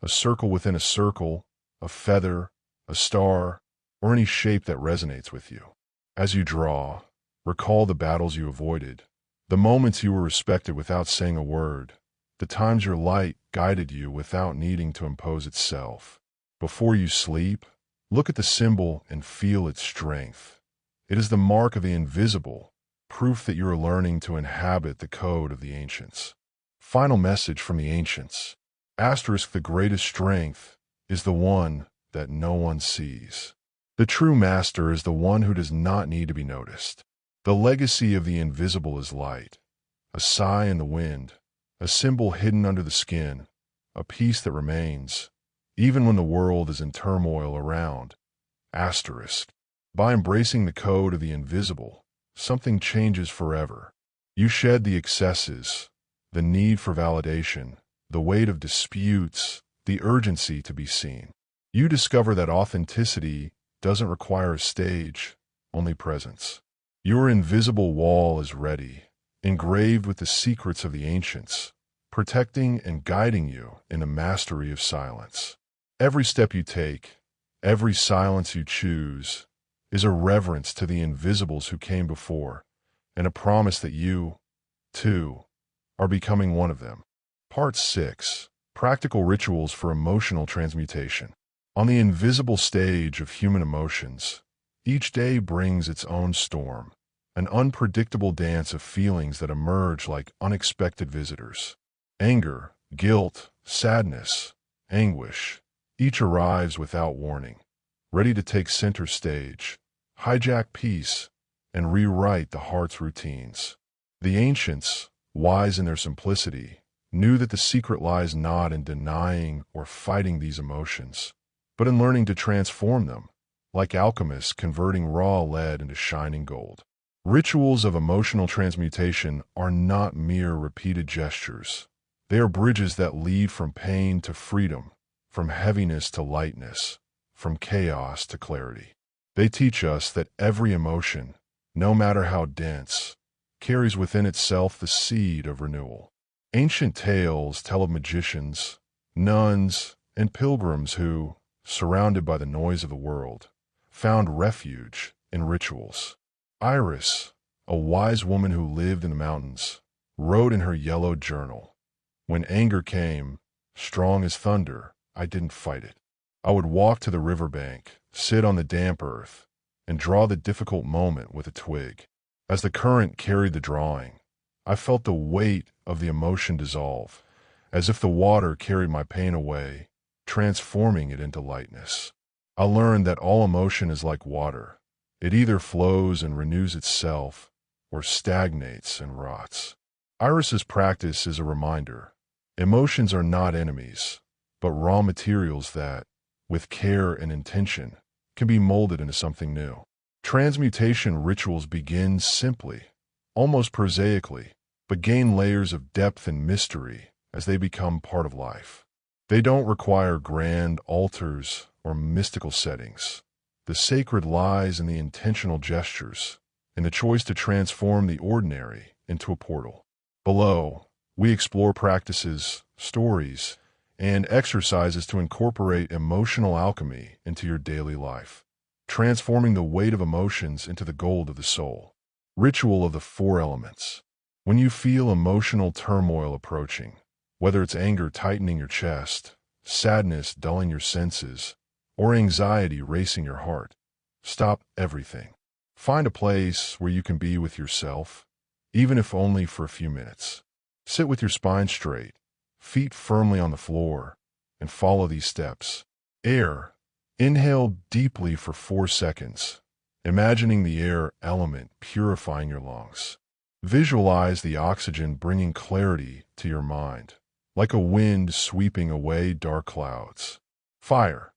A circle within a circle, a feather, a star, or any shape that resonates with you. As you draw, recall the battles you avoided, the moments you were respected without saying a word, the times your light guided you without needing to impose itself. Before you sleep, look at the symbol and feel its strength. It is the mark of the invisible, proof that you are learning to inhabit the code of the ancients. Final message from the ancients. Asterisk, the greatest strength is the one that no one sees. The true master is the one who does not need to be noticed. The legacy of the invisible is light, a sigh in the wind, a symbol hidden under the skin, a peace that remains, even when the world is in turmoil around. Asterisk. By embracing the code of the invisible, something changes forever. You shed the excesses, the need for validation, the weight of disputes, the urgency to be seen. You discover that authenticity doesn't require a stage, only presence. Your invisible wall is ready, engraved with the secrets of the ancients, protecting and guiding you in the mastery of silence. Every step you take, every silence you choose, is a reverence to the invisibles who came before, and a promise that you, too, are becoming one of them. Part 6. Practical Rituals for Emotional Transmutation. On the invisible stage of human emotions, each day brings its own storm, an unpredictable dance of feelings that emerge like unexpected visitors. Anger, guilt, sadness, anguish, each arrives without warning, ready to take center stage, hijack peace, and rewrite the heart's routines. The ancients, wise in their simplicity, knew that the secret lies not in denying or fighting these emotions, but in learning to transform them, like alchemists converting raw lead into shining gold. Rituals of emotional transmutation are not mere repeated gestures. They are bridges that lead from pain to freedom, from heaviness to lightness, from chaos to clarity. They teach us that every emotion, no matter how dense, carries within itself the seed of renewal. Ancient tales tell of magicians, nuns, and pilgrims who, surrounded by the noise of the world, found refuge in rituals. Iris, a wise woman who lived in the mountains, wrote in her yellowed journal, "When anger came, strong as thunder, I didn't fight it. I would walk to the riverbank, sit on the damp earth, and draw the difficult moment with a twig. As the current carried the drawing, I felt the weight of the emotion dissolve, as if the water carried my pain away, transforming it into lightness. I learned that all emotion is like water. It either flows and renews itself, or stagnates and rots." Iris's practice is a reminder. Emotions are not enemies, but raw materials that, with care and intention, can be molded into something new. Transmutation rituals begin simply, almost prosaically, but gain layers of depth and mystery as they become part of life. They don't require grand altars or mystical settings. The sacred lies in the intentional gestures, in the choice to transform the ordinary into a portal. Below, we explore practices, stories, and exercises to incorporate emotional alchemy into your daily life, transforming the weight of emotions into the gold of the soul. Ritual of the 4 elements. When you feel emotional turmoil approaching, whether it's anger tightening your chest, sadness dulling your senses, or anxiety racing your heart, stop everything. Find a place where you can be with yourself, even if only for a few minutes. Sit with your spine straight, feet firmly on the floor, and follow these steps. Air. Inhale deeply for 4 seconds, imagining the air element purifying your lungs. Visualize the oxygen bringing clarity to your mind, like a wind sweeping away dark clouds. Fire.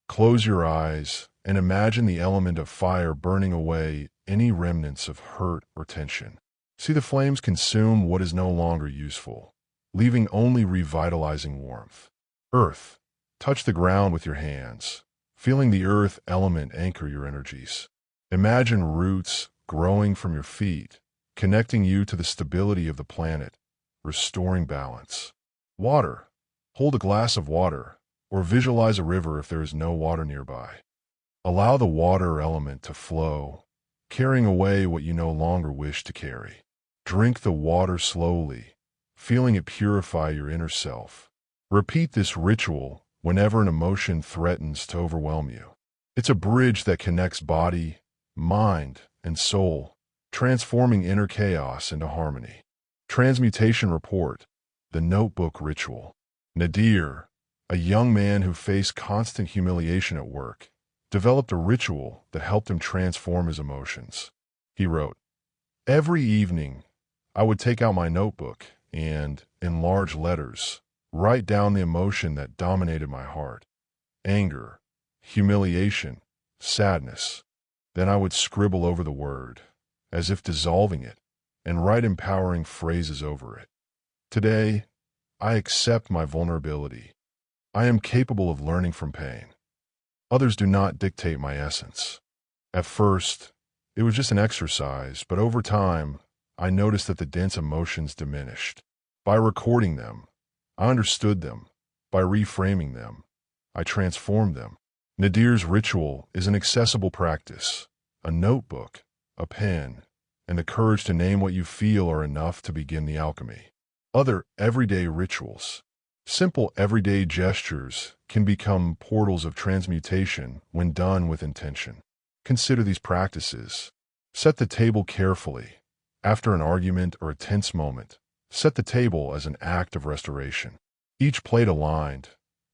Close your eyes and imagine the element of fire burning away any remnants of hurt or tension. See the flames consume what is no longer useful, leaving only revitalizing warmth. Earth. Touch the ground with your hands, feeling the earth element anchor your energies. Imagine roots growing from your feet, connecting you to the stability of the planet, restoring balance. Water. Hold a glass of water, or visualize a river if there is no water nearby. Allow the water element to flow, carrying away what you no longer wish to carry. Drink the water slowly, feeling it purify your inner self. Repeat this ritual whenever an emotion threatens to overwhelm you. It's a bridge that connects body, mind, and soul, transforming inner chaos into harmony. Transmutation Report. The Notebook Ritual. Nadir, a young man who faced constant humiliation at work, developed a ritual that helped him transform his emotions. He wrote, "Every evening, I would take out my notebook and, in large letters, write down the emotion that dominated my heart. Anger, humiliation, sadness. Then I would scribble over the word, as if dissolving it, and write empowering phrases over it. Today, I accept my vulnerability. I am capable of learning from pain. Others do not dictate my essence." At first, it was just an exercise, but over time, I noticed that the dense emotions diminished. By recording them, I understood them. By reframing them, I transformed them. Nadir's ritual is an accessible practice. A notebook, a pen, and the courage to name what you feel are enough to begin the alchemy. Other everyday rituals. Simple everyday gestures can become portals of transmutation when done with intention. Consider these practices. Set the table carefully. After an argument or a tense moment, set the table as an act of restoration. Each plate aligned,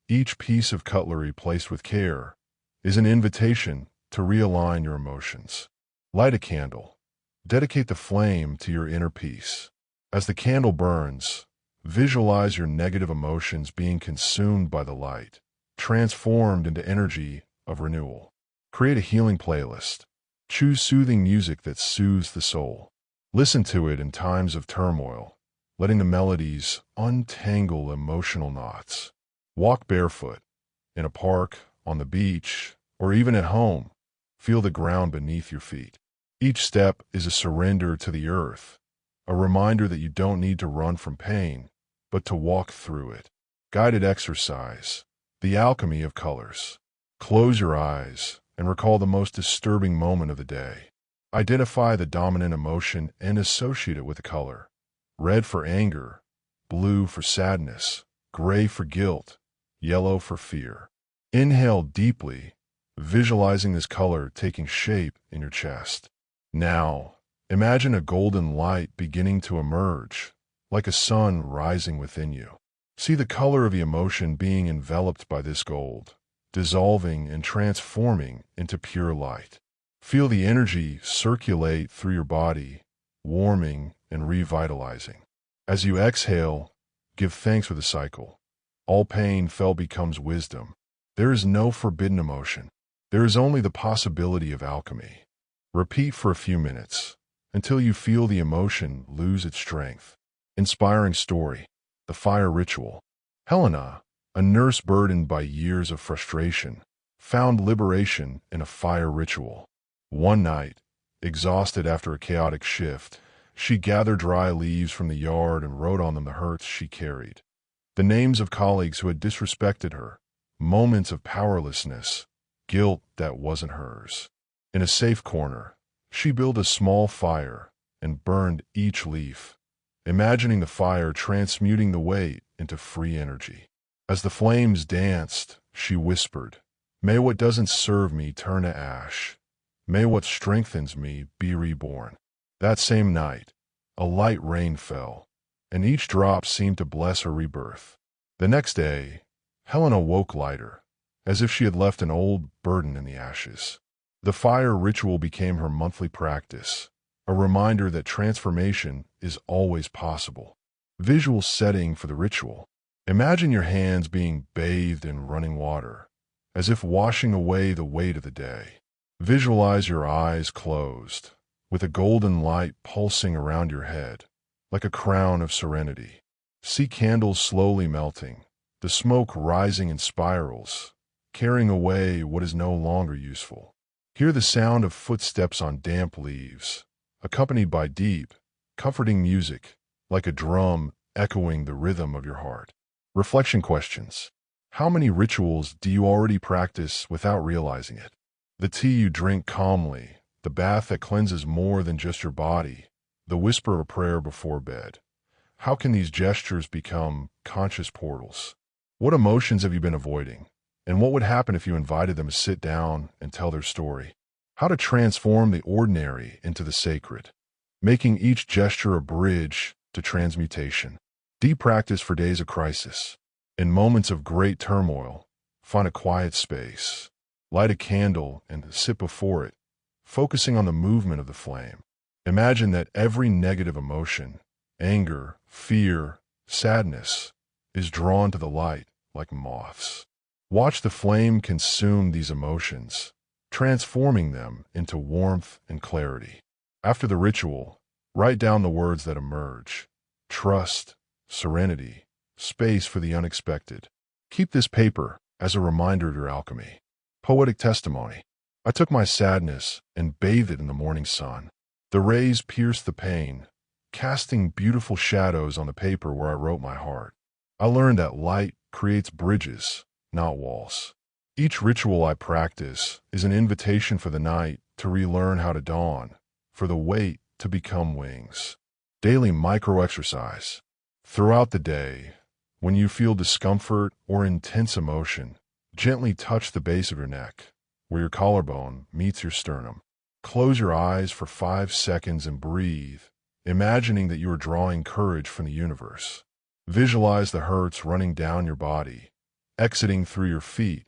each piece of cutlery placed with care, is an invitation to realign your emotions. Light a candle. Dedicate the flame to your inner peace. As the candle burns, visualize your negative emotions being consumed by the light, transformed into energy of renewal. Create a healing playlist. Choose soothing music that soothes the soul. Listen to it in times of turmoil, letting the melodies untangle emotional knots. Walk barefoot, in a park, on the beach, or even at home. Feel the ground beneath your feet. Each step is a surrender to the earth, a reminder that you don't need to run from pain, but to walk through it. Guided exercise. The alchemy of colors. Close your eyes and recall the most disturbing moment of the day. Identify the dominant emotion and associate it with a color. Red for anger, blue for sadness, gray for guilt, yellow for fear. Inhale deeply, visualizing this color taking shape in your chest. Now, imagine a golden light beginning to emerge, like a sun rising within you. See the color of the emotion being enveloped by this gold, dissolving and transforming into pure light. Feel the energy circulate through your body, warming and revitalizing. As you exhale, give thanks for the cycle. All pain felt becomes wisdom. There is no forbidden emotion. There is only the possibility of alchemy. Repeat for a few minutes, until you feel the emotion lose its strength. Inspiring story. The fire ritual. Helena, a nurse burdened by years of frustration, found liberation in a fire ritual. One night, exhausted after a chaotic shift, she gathered dry leaves from the yard and wrote on them the hurts she carried. The names of colleagues who had disrespected her, moments of powerlessness, guilt that wasn't hers. In a safe corner, she built a small fire and burned each leaf, imagining the fire transmuting the weight into free energy. As the flames danced, she whispered, "May what doesn't serve me turn to ash. May what strengthens me be reborn." That same night, a light rain fell, and each drop seemed to bless her rebirth. The next day, Helena woke lighter, as if she had left an old burden in the ashes. The fire ritual became her monthly practice, a reminder that transformation is always possible. Visual setting for the ritual. Imagine your hands being bathed in running water, as if washing away the weight of the day. Visualize your eyes closed, with a golden light pulsing around your head, like a crown of serenity. See candles slowly melting, the smoke rising in spirals, carrying away what is no longer useful. Hear the sound of footsteps on damp leaves, accompanied by deep, comforting music, like a drum echoing the rhythm of your heart. Reflection questions. How many rituals do you already practice without realizing it? The tea you drink calmly, the bath that cleanses more than just your body, the whisper of a prayer before bed. How can these gestures become conscious portals? What emotions have you been avoiding? And what would happen if you invited them to sit down and tell their story? How to transform the ordinary into the sacred, making each gesture a bridge to transmutation. Deep practice for days of crisis. In moments of great turmoil, find a quiet space, light a candle and sit before it, focusing on the movement of the flame. Imagine that every negative emotion, anger, fear, sadness, is drawn to the light like moths. Watch the flame consume these emotions, transforming them into warmth and clarity. After the ritual, write down the words that emerge: trust, serenity, space for the unexpected. Keep this paper as a reminder of your alchemy. Poetic testimony. I took my sadness and bathed it in the morning sun. The rays pierced the pane, casting beautiful shadows on the paper where I wrote my heart. I learned that light creates bridges, not walls. Each ritual I practice is an invitation for the night to relearn how to dawn, for the weight to become wings. Daily micro-exercise. Throughout the day, when you feel discomfort or intense emotion, gently touch the base of your neck, where your collarbone meets your sternum. Close your eyes for 5 seconds and breathe, imagining that you are drawing courage from the universe. Visualize the hertz running down your body, exiting through your feet,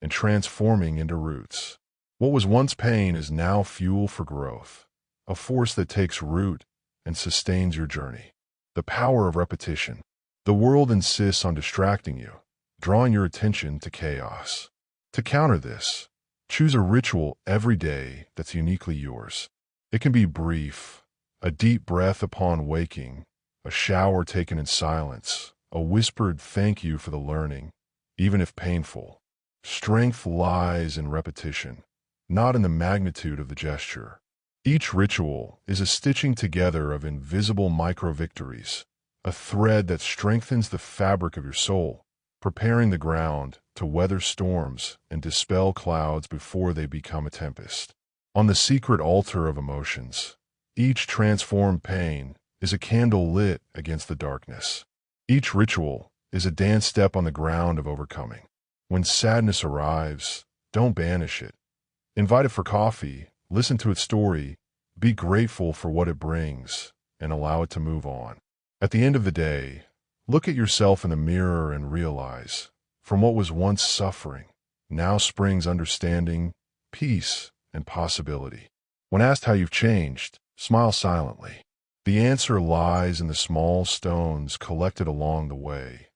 and transforming into roots. What was once pain is now fuel for growth, a force that takes root and sustains your journey. The power of repetition. The world insists on distracting you, drawing your attention to chaos. To counter this, choose a ritual every day that's uniquely yours. It can be brief, a deep breath upon waking, a shower taken in silence, a whispered thank you for the learning, even if painful. Strength lies in repetition, not in the magnitude of the gesture. Each ritual is a stitching together of invisible micro-victories, a thread that strengthens the fabric of your soul, preparing the ground to weather storms and dispel clouds before they become a tempest. On the secret altar of emotions, each transformed pain is a candle lit against the darkness. Each ritual is a dance step on the ground of overcoming. When sadness arrives, don't banish it. Invite it for coffee, listen to its story, be grateful for what it brings, and allow it to move on. At the end of the day, look at yourself in the mirror and realize, from what was once suffering, now springs understanding, peace, and possibility. When asked how you've changed, smile silently. The answer lies in the small stones collected along the way,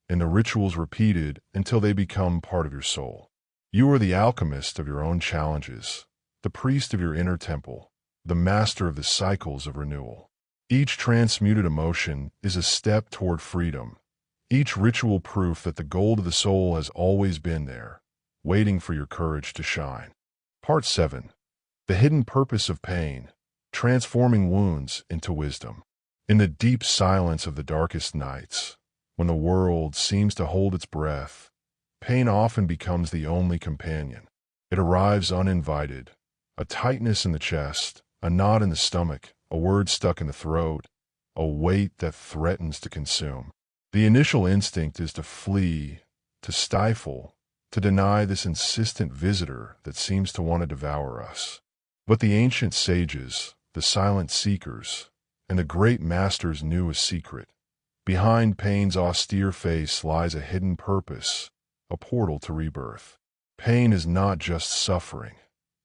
in the rituals repeated until they become part of your soul. You are the alchemist of your own challenges, the priest of your inner temple, the master of the cycles of renewal. Each transmuted emotion is a step toward freedom, each ritual proof that the gold of the soul has always been there, waiting for your courage to shine. Part 7. The hidden purpose of pain, transforming wounds into wisdom. In the deep silence of the darkest nights, when the world seems to hold its breath, pain often becomes the only companion. It arrives uninvited, a tightness in the chest, a knot in the stomach, a word stuck in the throat, a weight that threatens to consume. The initial instinct is to flee, to stifle, to deny this insistent visitor that seems to want to devour us. But the ancient sages, the silent seekers, and the great masters knew a secret. Behind pain's austere face lies a hidden purpose, a portal to rebirth. Pain is not just suffering.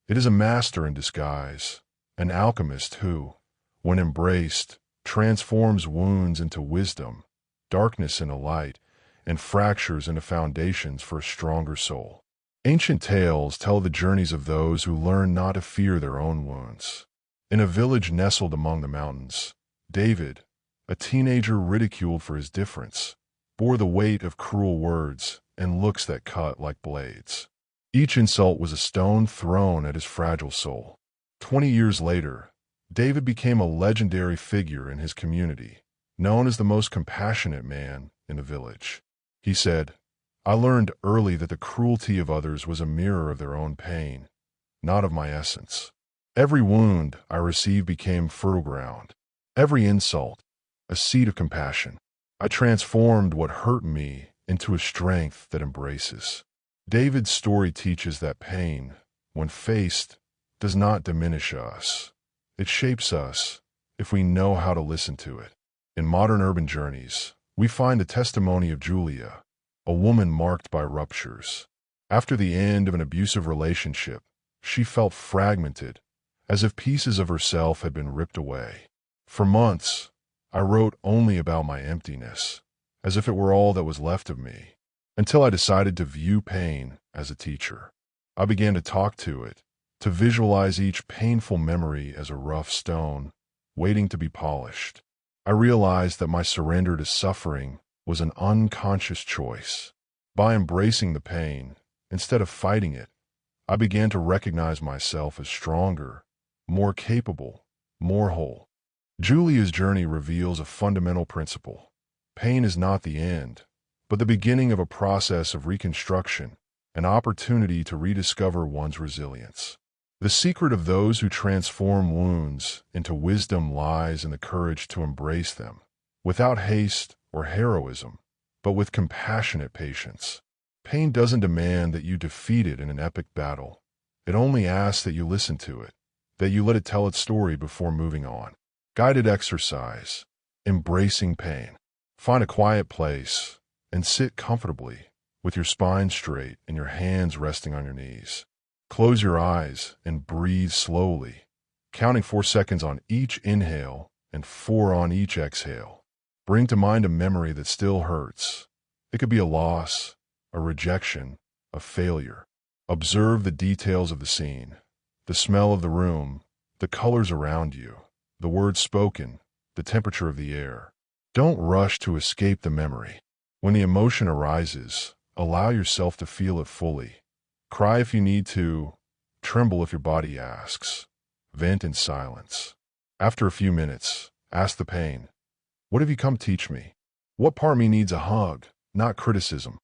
It is a master in disguise, an alchemist who, when embraced, transforms wounds into wisdom, darkness into light, and fractures into foundations for a stronger soul. Ancient tales tell the journeys of those who learn not to fear their own wounds. In a village nestled among the mountains, David, a teenager ridiculed for his difference, bore the weight of cruel words and looks that cut like blades. Each insult was a stone thrown at his fragile soul. 20 years later, David became a legendary figure in his community, known as the most compassionate man in the village. He said, "I learned early that the cruelty of others was a mirror of their own pain, not of my essence. Every wound I received became fertile ground. Every insult, a seed of compassion. I transformed what hurt me into a strength that embraces." David's story teaches that pain, when faced, does not diminish us. It shapes us if we know how to listen to it. In modern urban journeys, we find the testimony of Julia, a woman marked by ruptures. After the end of an abusive relationship, she felt fragmented, as if pieces of herself had been ripped away. For months, I wrote only about my emptiness, as if it were all that was left of me, until I decided to view pain as a teacher. I began to talk to it, to visualize each painful memory as a rough stone, waiting to be polished. I realized that my surrender to suffering was an unconscious choice. By embracing the pain, instead of fighting it, I began to recognize myself as stronger, more capable, more whole. Julia's journey reveals a fundamental principle. Pain is not the end, but the beginning of a process of reconstruction, an opportunity to rediscover one's resilience. The secret of those who transform wounds into wisdom lies in the courage to embrace them, without haste or heroism, but with compassionate patience. Pain doesn't demand that you defeat it in an epic battle. It only asks that you listen to it, that you let it tell its story before moving on. Guided exercise. Embracing pain. Find a quiet place and sit comfortably, with your spine straight and your hands resting on your knees. Close your eyes and breathe slowly, counting 4 seconds on each inhale and 4 on each exhale. Bring to mind a memory that still hurts. It could be a loss, a rejection, a failure. Observe the details of the scene, the smell of the room, the colors around you, the words spoken, the temperature of the air. Don't rush to escape the memory. When the emotion arises, allow yourself to feel it fully. Cry if you need to, tremble if your body asks. Vent in silence. After a few minutes, ask the pain, "What have you come to teach me? What part of me needs a hug, not criticism?"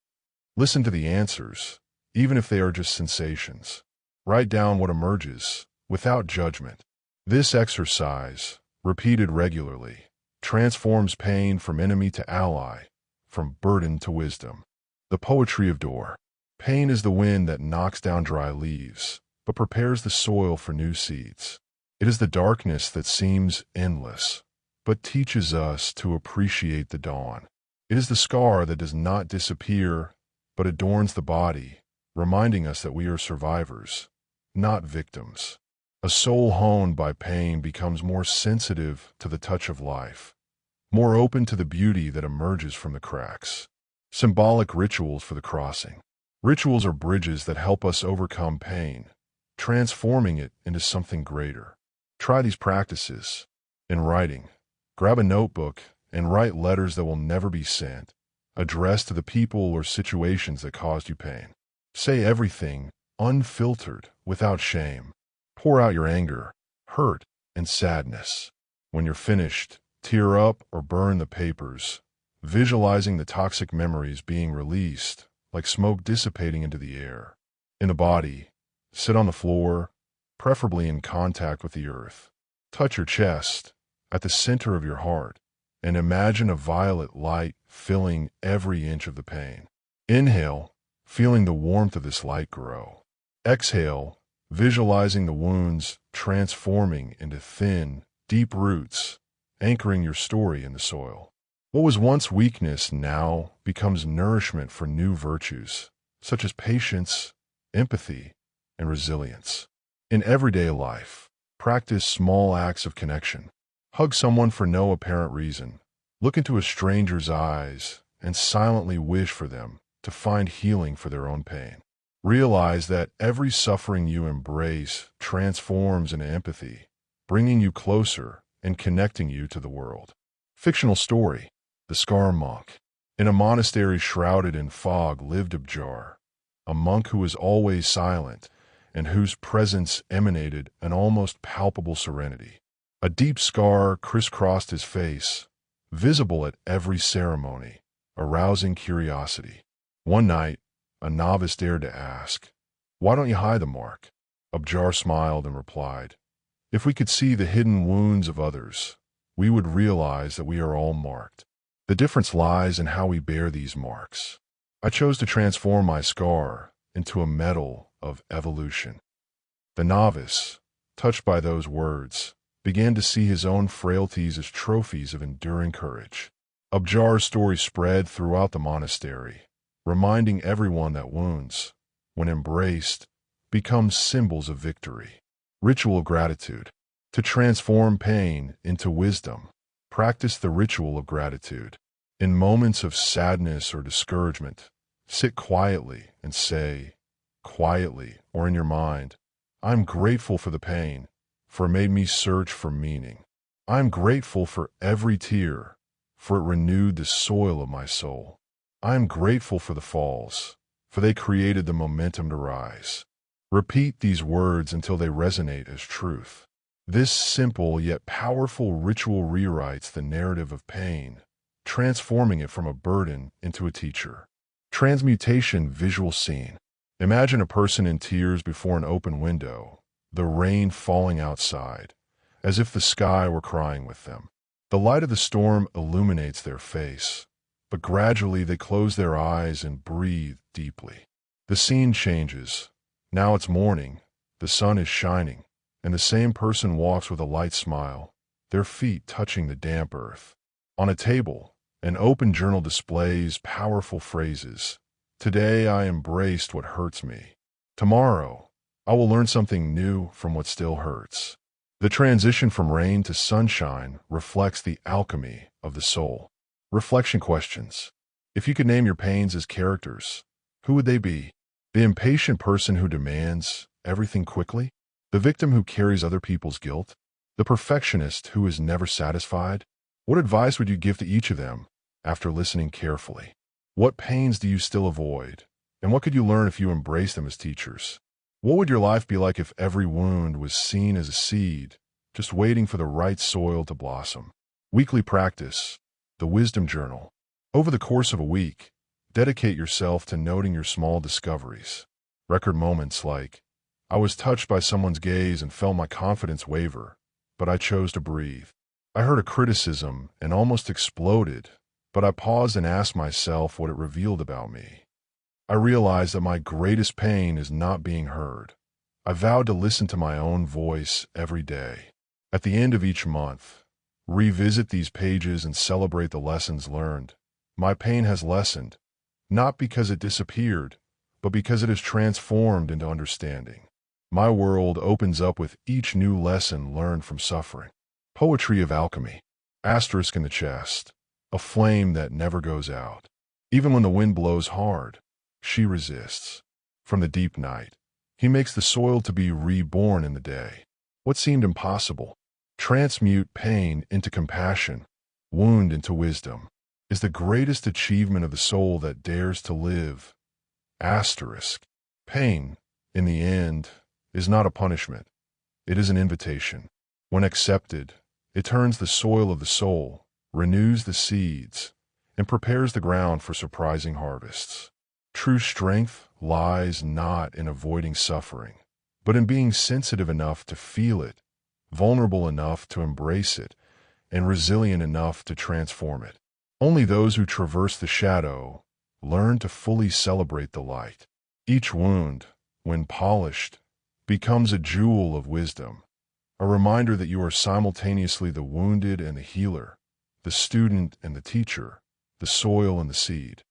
Listen to the answers, even if they are just sensations. Write down what emerges, without judgment. This exercise, repeated regularly, transforms pain from enemy to ally, from burden to wisdom. The poetry of door. Pain is the wind that knocks down dry leaves, but prepares the soil for new seeds. It is the darkness that seems endless, but teaches us to appreciate the dawn. It is the scar that does not disappear, but adorns the body, reminding us that we are survivors, not victims. A soul honed by pain becomes more sensitive to the touch of life, more open to the beauty that emerges from the cracks. Symbolic rituals for the crossing. Rituals are bridges that help us overcome pain, transforming it into something greater. Try these practices. In writing, grab a notebook and write letters that will never be sent, addressed to the people or situations that caused you pain. Say everything, unfiltered, without shame. Pour out your anger, hurt, and sadness. When you're finished, tear up or burn the papers, visualizing the toxic memories being released, like smoke dissipating into the air. In the body, sit on the floor, preferably in contact with the earth. Touch your chest, at the center of your heart, and imagine a violet light filling every inch of the pain. Inhale, feeling the warmth of this light grow. Exhale, visualizing the wounds transforming into thin, deep roots, anchoring your story in the soil. What was once weakness now becomes nourishment for new virtues, such as patience, empathy, and resilience. In everyday life, practice small acts of connection. Hug someone for no apparent reason. Look into a stranger's eyes and silently wish for them to find healing for their own pain. Realize that every suffering you embrace transforms into empathy, bringing you closer and connecting you to the world. Fictional story. The Scar Monk. In a monastery shrouded in fog lived Abjar, a monk who was always silent and whose presence emanated an almost palpable serenity. A deep scar crisscrossed his face, visible at every ceremony, arousing curiosity. One night, a novice dared to ask, "Why don't you hide the mark?" Abjar smiled and replied, "If we could see the hidden wounds of others, we would realize that we are all marked. The difference lies in how we bear these marks. I chose to transform my scar into a medal of evolution." The novice, touched by those words, began to see his own frailties as trophies of enduring courage. Abjar's story spread throughout the monastery, reminding everyone that wounds, when embraced, become symbols of victory. Ritual gratitude. To transform pain into wisdom, practice the ritual of gratitude. In moments of sadness or discouragement, sit quietly and say, quietly or in your mind, "I'm grateful for the pain, for it made me search for meaning. I'm grateful for every tear, for it renewed the soil of my soul. I'm grateful for the falls, for they created the momentum to rise." Repeat these words until they resonate as truth. This simple yet powerful ritual rewrites the narrative of pain, transforming it from a burden into a teacher. Transmutation visual scene. Imagine a person in tears before an open window, the rain falling outside, as if the sky were crying with them. The light of the storm illuminates their face, but gradually they close their eyes and breathe deeply. The scene changes. Now it's morning, the sun is shining, and the same person walks with a light smile, their feet touching the damp earth. On a table, an open journal displays powerful phrases. "Today I embraced what hurts me. Tomorrow, I will learn something new from what still hurts." The transition from rain to sunshine reflects the alchemy of the soul. Reflection questions. If you could name your pains as characters, who would they be? The impatient person who demands everything quickly? The victim who carries other people's guilt? The perfectionist who is never satisfied? What advice would you give to each of them after listening carefully? What pains do you still avoid? And what could you learn if you embrace them as teachers? What would your life be like if every wound was seen as a seed, just waiting for the right soil to blossom? Weekly practice. The Wisdom Journal. Over the course of a week, dedicate yourself to noting your small discoveries. Record moments like, "I was touched by someone's gaze and felt my confidence waver, but I chose to breathe. I heard a criticism and almost exploded, but I paused and asked myself what it revealed about me. I realized that my greatest pain is not being heard. I vowed to listen to my own voice every day." At the end of each month, revisit these pages and celebrate the lessons learned. My pain has lessened, not because it disappeared, but because it is transformed into understanding. My world opens up with each new lesson learned from suffering. Poetry of alchemy. Asterisk in the chest. A flame that never goes out. Even when the wind blows hard, she resists. From the deep night, he makes the soil to be reborn in the day. What seemed impossible, transmute pain into compassion, wound into wisdom, is the greatest achievement of the soul that dares to live. Asterisk. Pain, in the end, is not a punishment. It is an invitation. When accepted, it turns the soil of the soul, renews the seeds, and prepares the ground for surprising harvests. True strength lies not in avoiding suffering, but in being sensitive enough to feel it, vulnerable enough to embrace it, and resilient enough to transform it. Only those who traverse the shadow learn to fully celebrate the light. Each wound, when polished, becomes a jewel of wisdom, a reminder that you are simultaneously the wounded and the healer, the student and the teacher, the soil and the seed.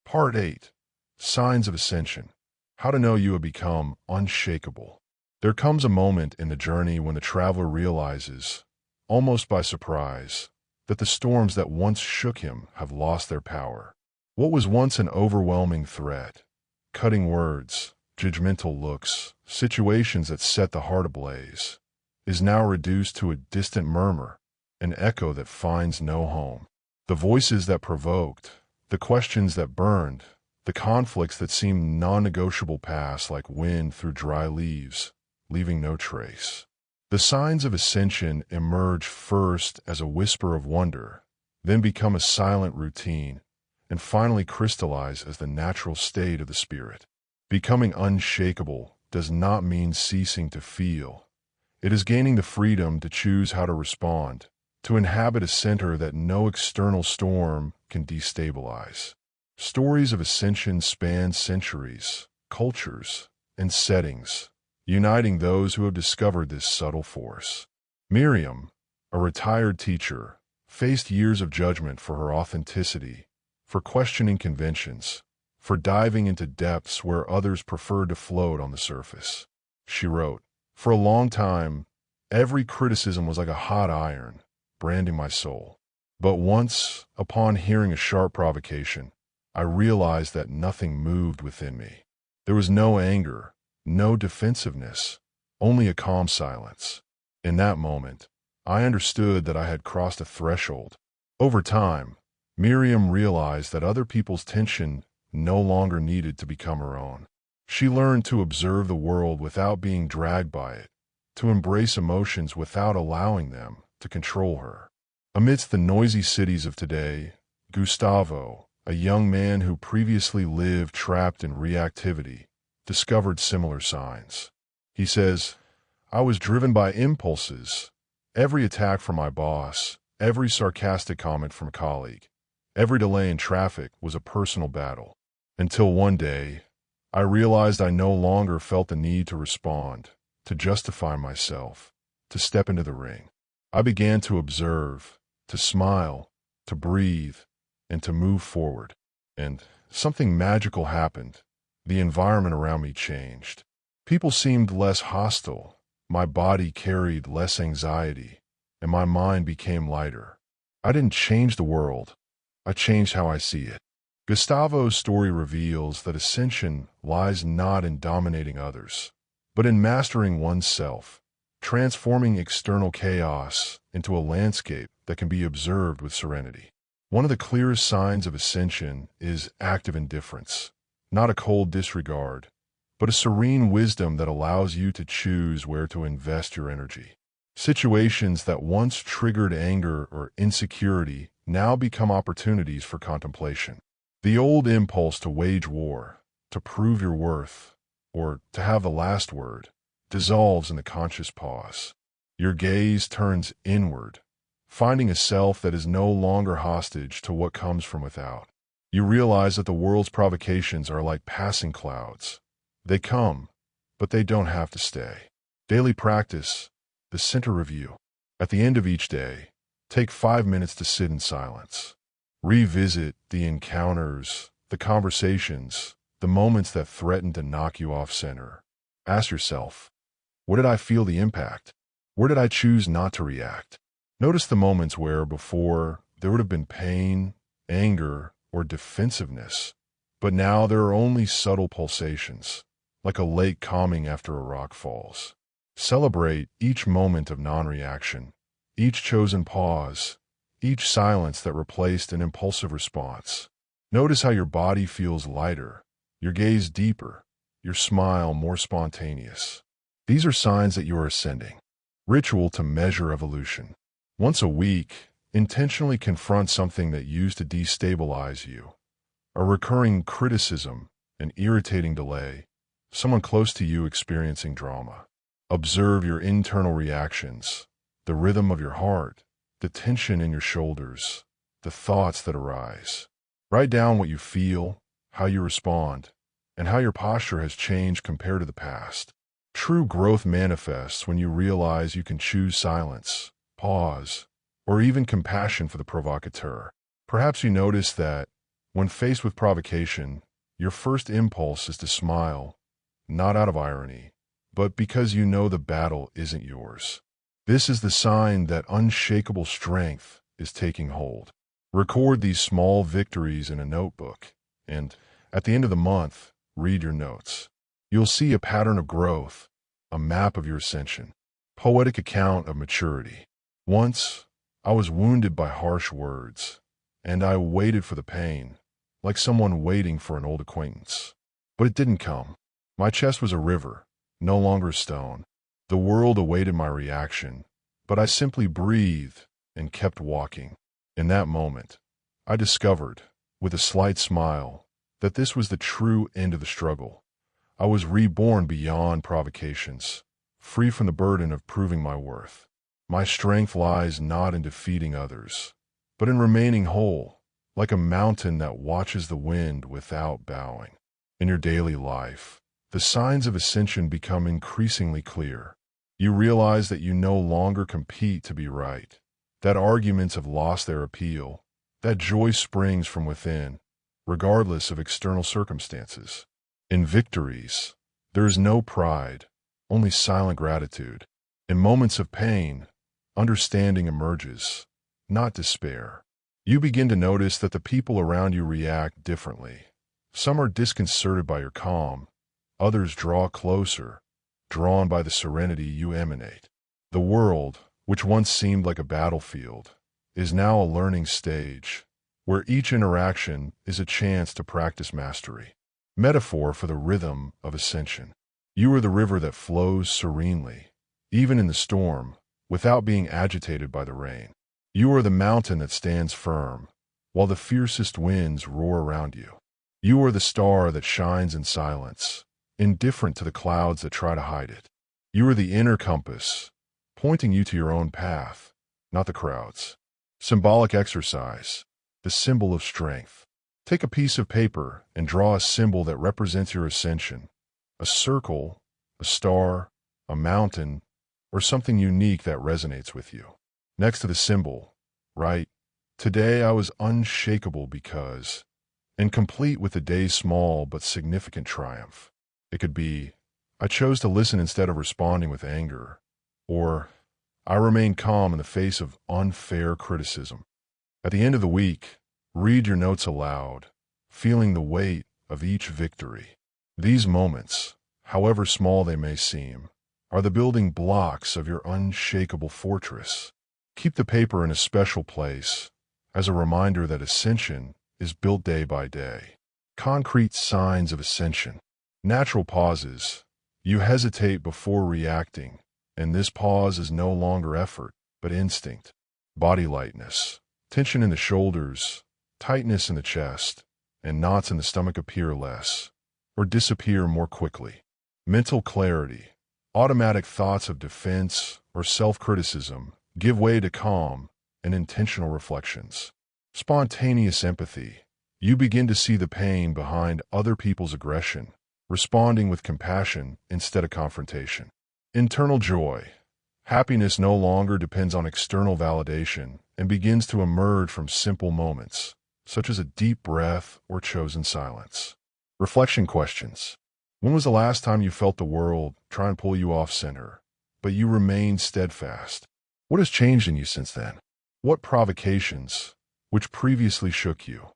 Part 8. Signs of Ascension. How to know you have become unshakable. There comes a moment in the journey when the traveler realizes, almost by surprise, that the storms that once shook him have lost their power. What was once an overwhelming threat, cutting words, judgmental looks, situations that set the heart ablaze, is now reduced to a distant murmur, an echo that finds no home. The voices that provoked, the questions that burned, the conflicts that seemed non-negotiable pass like wind through dry leaves, leaving no trace. The signs of ascension emerge first as a whisper of wonder, then become a silent routine, and finally crystallize as the natural state of the spirit. Becoming unshakable does not mean ceasing to feel. It is gaining the freedom to choose how to respond, to inhabit a center that no external storm can destabilize. Stories of ascension span centuries, cultures, and settings, uniting those who have discovered this subtle force. Miriam, a retired teacher, faced years of judgment for her authenticity, for questioning conventions, for diving into depths where others preferred to float on the surface. She wrote, "For a long time, every criticism was like a hot iron, branding my soul. But once, upon hearing a sharp provocation, I realized that nothing moved within me. There was no anger, no defensiveness, only a calm silence. In that moment, I understood that I had crossed a threshold. Over time, Miriam realized that other people's tension no longer needed to become her own. She learned to observe the world without being dragged by it, to embrace emotions without allowing them to control her. Amidst the noisy cities of today, Gustavo, a young man who previously lived trapped in reactivity, discovered similar signs. He says, "I was driven by impulses. Every attack from my boss, every sarcastic comment from a colleague, every delay in traffic was a personal battle. Until one day, I realized I no longer felt the need to respond, to justify myself, to step into the ring. I began to observe, to smile, to breathe, and to move forward. And something magical happened. The environment around me changed. People seemed less hostile, my body carried less anxiety, and my mind became lighter. I didn't change the world. I changed how I see it." Gustavo's story reveals that ascension lies not in dominating others, but in mastering oneself, transforming external chaos into a landscape that can be observed with serenity. One of the clearest signs of ascension is active indifference, not a cold disregard, but a serene wisdom that allows you to choose where to invest your energy. Situations that once triggered anger or insecurity now become opportunities for contemplation. The old impulse to wage war, to prove your worth, or to have the last word, dissolves in the conscious pause. Your gaze turns inward, finding a self that is no longer hostage to what comes from without. You realize that the world's provocations are like passing clouds. They come, but they don't have to stay. Daily practice, the center review. At the end of each day, take 5 minutes to sit in silence. Revisit the encounters, the conversations, the moments that threaten to knock you off center. Ask yourself, where did I feel the impact? Where did I choose not to react? Notice the moments where before there would have been pain, anger, or defensiveness, but now there are only subtle pulsations, like a lake calming after a rock falls. Celebrate each moment of non-reaction, each chosen pause, each silence that replaced an impulsive response. Notice how your body feels lighter, your gaze deeper, your smile more spontaneous. These are signs that you are ascending. Ritual to measure evolution. Once a week, intentionally confront something that used to destabilize you. A recurring criticism, an irritating delay, someone close to you experiencing drama. Observe your internal reactions, the rhythm of your heart, the tension in your shoulders, the thoughts that arise. Write down what you feel, how you respond, and how your posture has changed compared to the past. True growth manifests when you realize you can choose silence, pause, or even compassion for the provocateur. Perhaps you notice that, when faced with provocation, your first impulse is to smile, not out of irony, but because you know the battle isn't yours. This is the sign that unshakable strength is taking hold. Record these small victories in a notebook, and at the end of the month, read your notes. You'll see a pattern of growth, a map of your ascension. Poetic account of maturity. Once, I was wounded by harsh words, and I waited for the pain, like someone waiting for an old acquaintance. But it didn't come. My chest was a river, no longer a stone. The world awaited my reaction, but I simply breathed and kept walking. In that moment, I discovered with a slight smile, that this was the true end of the struggle. I was reborn beyond provocations, free from the burden of proving my worth. My strength lies not in defeating others, but in remaining whole, like a mountain that watches the wind without bowing. In your daily life, the signs of ascension become increasingly clear. You realize that you no longer compete to be right, that arguments have lost their appeal, that joy springs from within, regardless of external circumstances. In victories, there is no pride, only silent gratitude. In moments of pain, understanding emerges, not despair. You begin to notice that the people around you react differently. Some are disconcerted by your calm, others draw closer, drawn by the serenity you emanate. The world, which once seemed like a battlefield, is now a learning stage, where each interaction is a chance to practice mastery. Metaphor for the rhythm of ascension. You are the river that flows serenely, even in the storm, without being agitated by the rain. You are the mountain that stands firm, while the fiercest winds roar around you. You are the star that shines in silence, indifferent to the clouds that try to hide it. You are the inner compass, pointing you to your own path, not the crowd's. Symbolic exercise, the symbol of strength. Take a piece of paper and draw a symbol that represents your ascension. A circle, a star, a mountain, or something unique that resonates with you. Next to the symbol, write, "Today I was unshakable because," and complete with the day's small but significant triumph. It could be, "I chose to listen instead of responding with anger," or "I remained calm in the face of unfair criticism." At the end of the week, read your notes aloud, feeling the weight of each victory. These moments, however small they may seem, are the building blocks of your unshakable fortress. Keep the paper in a special place, as a reminder that ascension is built day by day. Concrete signs of ascension. Natural pauses. You hesitate before reacting, and this pause is no longer effort, but instinct. Body lightness. Tension in the shoulders, tightness in the chest, and knots in the stomach appear less, or disappear more quickly. Mental clarity. Automatic thoughts of defense or self-criticism give way to calm and intentional reflections. Spontaneous empathy. You begin to see the pain behind other people's aggression, responding with compassion instead of confrontation. Internal joy. Happiness no longer depends on external validation and begins to emerge from simple moments, such as a deep breath or chosen silence. Reflection questions. When was the last time you felt the world try and pull you off center, but you remained steadfast? What has changed in you since then? What provocations, which previously shook you,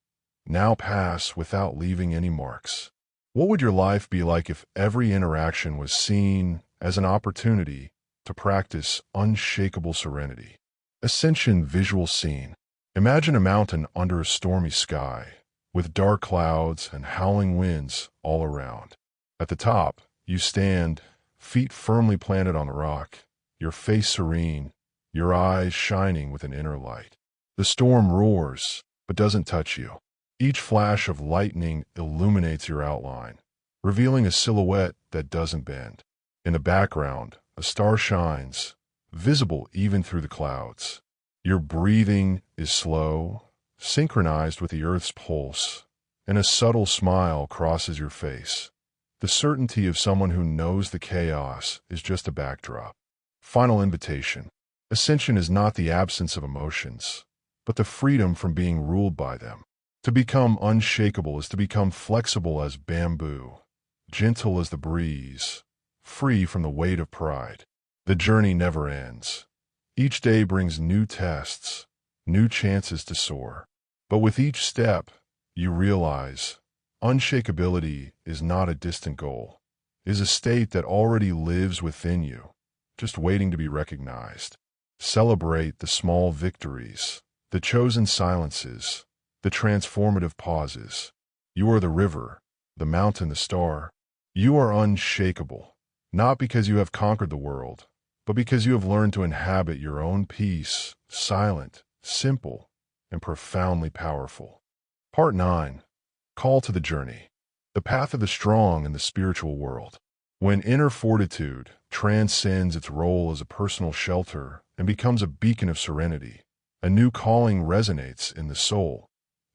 now pass without leaving any marks? What would your life be like if every interaction was seen as an opportunity to practice unshakable serenity? Ascension visual scene. Imagine a mountain under a stormy sky, with dark clouds and howling winds all around. At the top, you stand, feet firmly planted on the rock, your face serene, your eyes shining with an inner light. The storm roars, but doesn't touch you. Each flash of lightning illuminates your outline, revealing a silhouette that doesn't bend. In the background, a star shines, visible even through the clouds. Your breathing is slow, synchronized with the earth's pulse, and a subtle smile crosses your face. The certainty of someone who knows the chaos is just a backdrop. Final invitation. Ascension is not the absence of emotions, but the freedom from being ruled by them. To become unshakable is to become flexible as bamboo, gentle as the breeze, free from the weight of pride. The journey never ends. Each day brings new tests, new chances to soar. But with each step, you realize unshakability is not a distant goal, it is a state that already lives within you, just waiting to be recognized. Celebrate the small victories, the chosen silences, the transformative pauses. You are the river, the mountain, the star. You are unshakable, not because you have conquered the world, but because you have learned to inhabit your own peace, silent, simple, and profoundly powerful. Part 9. Call to the Journey. The Path of the Strong in the Spiritual World. When inner fortitude transcends its role as a personal shelter and becomes a beacon of serenity, a new calling resonates in the soul,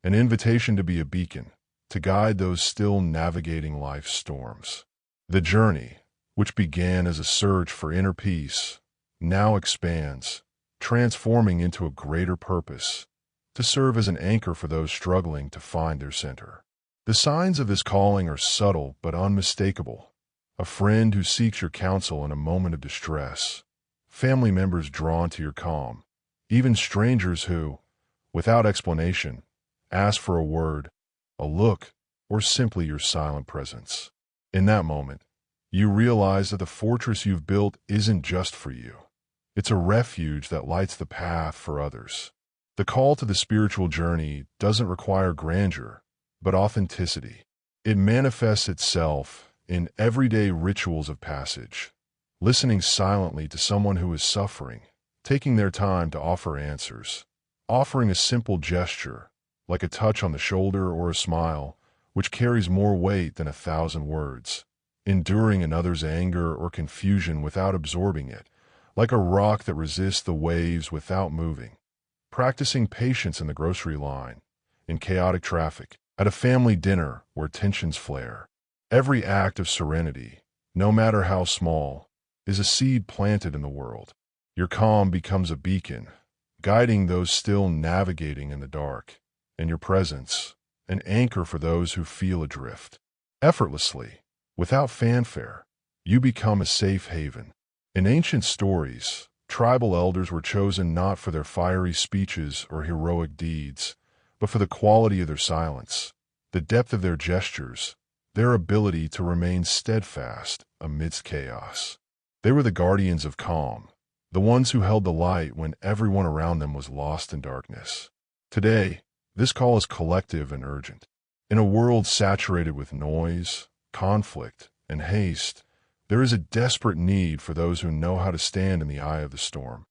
an invitation to be a beacon, to guide those still navigating life's storms. The journey, which began as a search for inner peace, now expands, transforming into a greater purpose, to serve as an anchor for those struggling to find their center. The signs of this calling are subtle but unmistakable. A friend who seeks your counsel in a moment of distress, family members drawn to your calm, even strangers who, without explanation, ask for a word, a look, or simply your silent presence. In that moment, you realize that the fortress you've built isn't just for you. It's a refuge that lights the path for others. The call to the spiritual journey doesn't require grandeur, but authenticity. It manifests itself in everyday rituals of passage, listening silently to someone who is suffering, taking their time to offer answers, offering a simple gesture, like a touch on the shoulder or a smile, which carries more weight than 1,000 words, enduring another's anger or confusion without absorbing it, like a rock that resists the waves without moving, practicing patience in the grocery line, in chaotic traffic, at a family dinner where tensions flare. Every act of serenity, no matter how small, is a seed planted in the world. Your calm becomes a beacon, guiding those still navigating in the dark, and your presence, an anchor for those who feel adrift. Effortlessly, without fanfare, you become a safe haven. In ancient stories, tribal elders were chosen not for their fiery speeches or heroic deeds, but for the quality of their silence, the depth of their gestures, their ability to remain steadfast amidst chaos. They were the guardians of calm, the ones who held the light when everyone around them was lost in darkness. Today, this call is collective and urgent. In a world saturated with noise, conflict, and haste, there is a desperate need for those who know how to stand in the eye of the storm,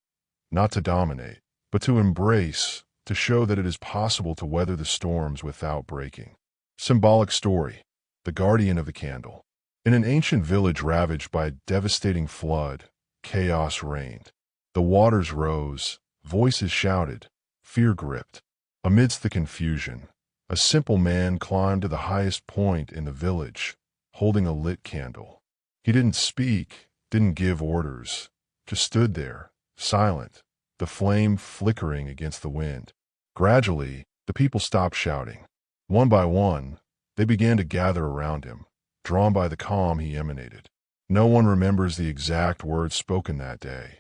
not to dominate, but to embrace, to show that it is possible to weather the storms without breaking. Symbolic story. The guardian of the candle. In an ancient village ravaged by a devastating flood, chaos reigned. The waters rose, voices shouted, fear gripped. Amidst the confusion, a simple man climbed to the highest point in the village, holding a lit candle. He didn't speak, didn't give orders, just stood there, silent, the flame flickering against the wind. Gradually, the people stopped shouting. One by one, they began to gather around him, drawn by the calm he emanated. No one remembers the exact words spoken that day,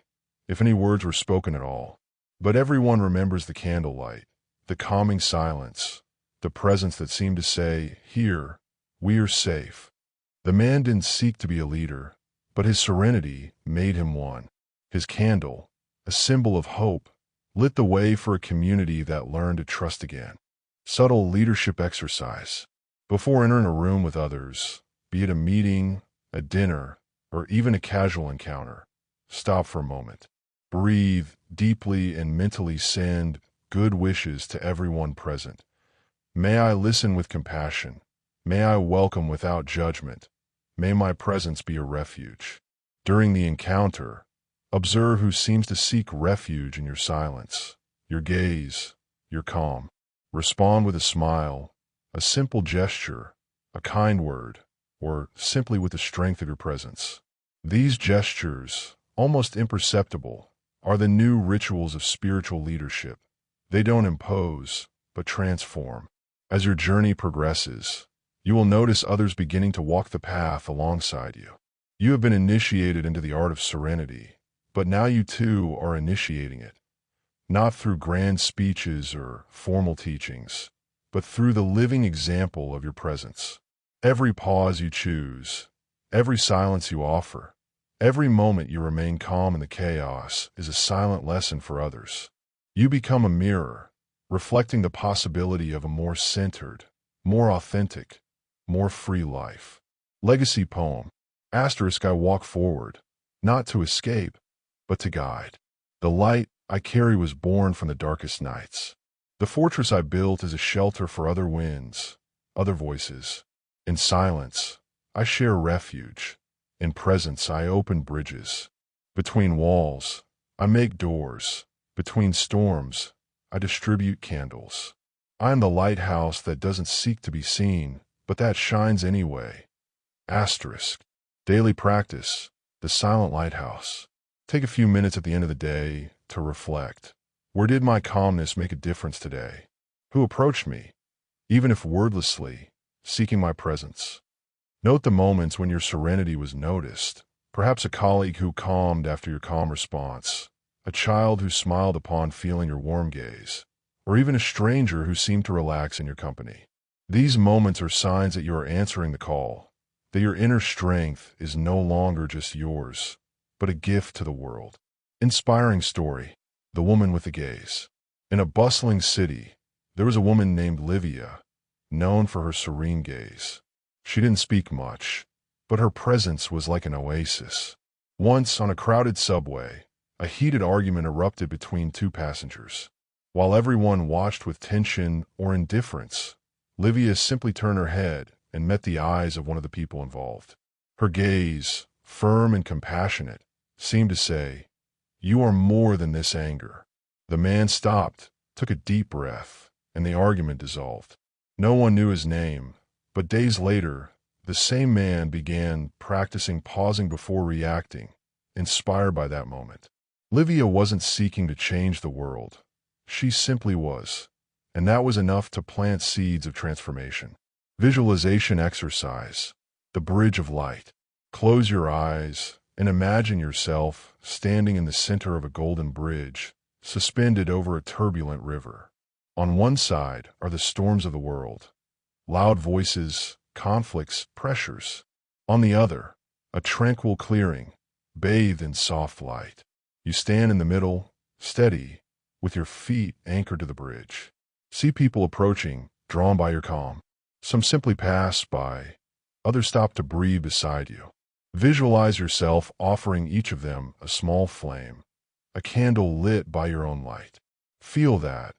if any words were spoken at all. But everyone remembers the candlelight, the calming silence, the presence that seemed to say, "Here, we are safe." The man didn't seek to be a leader, but his serenity made him one. His candle, a symbol of hope, lit the way for a community that learned to trust again. Subtle leadership exercise. Before entering a room with others, be it a meeting, a dinner, or even a casual encounter, stop for a moment. Breathe deeply and mentally send good wishes to everyone present. May I listen with compassion. May I welcome without judgment. May my presence be a refuge. During the encounter, observe who seems to seek refuge in your silence, your gaze, your calm. Respond with a smile, a simple gesture, a kind word, or simply with the strength of your presence. These gestures, almost imperceptible, are the new rituals of spiritual leadership. They don't impose, but transform. As your journey progresses, you will notice others beginning to walk the path alongside you. You have been initiated into the art of serenity, but now you too are initiating it, not through grand speeches or formal teachings, but through the living example of your presence. Every pause you choose, every silence you offer, every moment you remain calm in the chaos is a silent lesson for others. You become a mirror, reflecting the possibility of a more centered, more authentic, more free life. Legacy poem. I walk forward, not to escape, but to guide. The light I carry was born from the darkest nights. The fortress I built is a shelter for other winds, other voices. In silence, I share refuge. In presence, I open bridges. Between walls, I make doors. Between storms, I distribute candles. I am the lighthouse that doesn't seek to be seen, but that shines anyway. Asterisk. Daily practice, the silent lighthouse. Take a few minutes at the end of the day to reflect. Where did my calmness make a difference today? Who approached me, even if wordlessly, seeking my presence? Note the moments when your serenity was noticed. Perhaps a colleague who calmed after your calm response, a child who smiled upon feeling your warm gaze, or even a stranger who seemed to relax in your company. These moments are signs that you are answering the call, that your inner strength is no longer just yours, but a gift to the world. Inspiring story, the woman with the gaze. In a bustling city, there was a woman named Livia, known for her serene gaze. She didn't speak much, but her presence was like an oasis. Once, on a crowded subway, a heated argument erupted between two passengers. While everyone watched with tension or indifference, Livia simply turned her head and met the eyes of one of the people involved. Her gaze, firm and compassionate, seemed to say, "You are more than this anger." The man stopped, took a deep breath, and the argument dissolved. No one knew his name, but days later, the same man began practicing pausing before reacting, inspired by that moment. Livia wasn't seeking to change the world. She simply was, and that was enough to plant seeds of transformation. Visualization exercise, the bridge of light. Close your eyes and imagine yourself standing in the center of a golden bridge, suspended over a turbulent river. On one side are the storms of the world, loud voices, conflicts, pressures. On the other, a tranquil clearing, bathed in soft light. You stand in the middle, steady, with your feet anchored to the bridge. See people approaching, drawn by your calm. Some simply pass by, others stop to breathe beside you. Visualize yourself offering each of them a small flame, a candle lit by your own light. Feel that,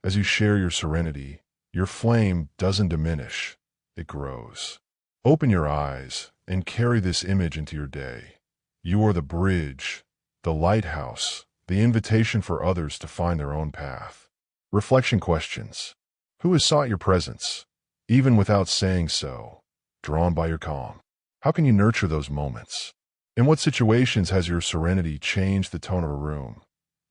as you share your serenity, your flame doesn't diminish, it grows. Open your eyes and carry this image into your day. You are the bridge, the lighthouse, the invitation for others to find their own path. Reflection questions. Who has sought your presence, even without saying so, drawn by your calm? How can you nurture those moments? In what situations has your serenity changed the tone of a room,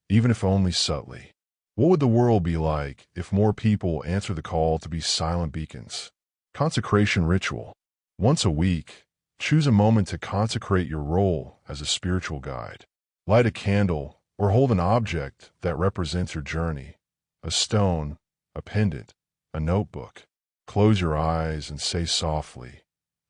even if only subtly? What would the world be like if more people answer the call to be silent beacons? Consecration ritual. Once a week, choose a moment to consecrate your role as a spiritual guide. Light a candle or hold an object that represents your journey, a stone, a pendant, a notebook. Close your eyes and say softly,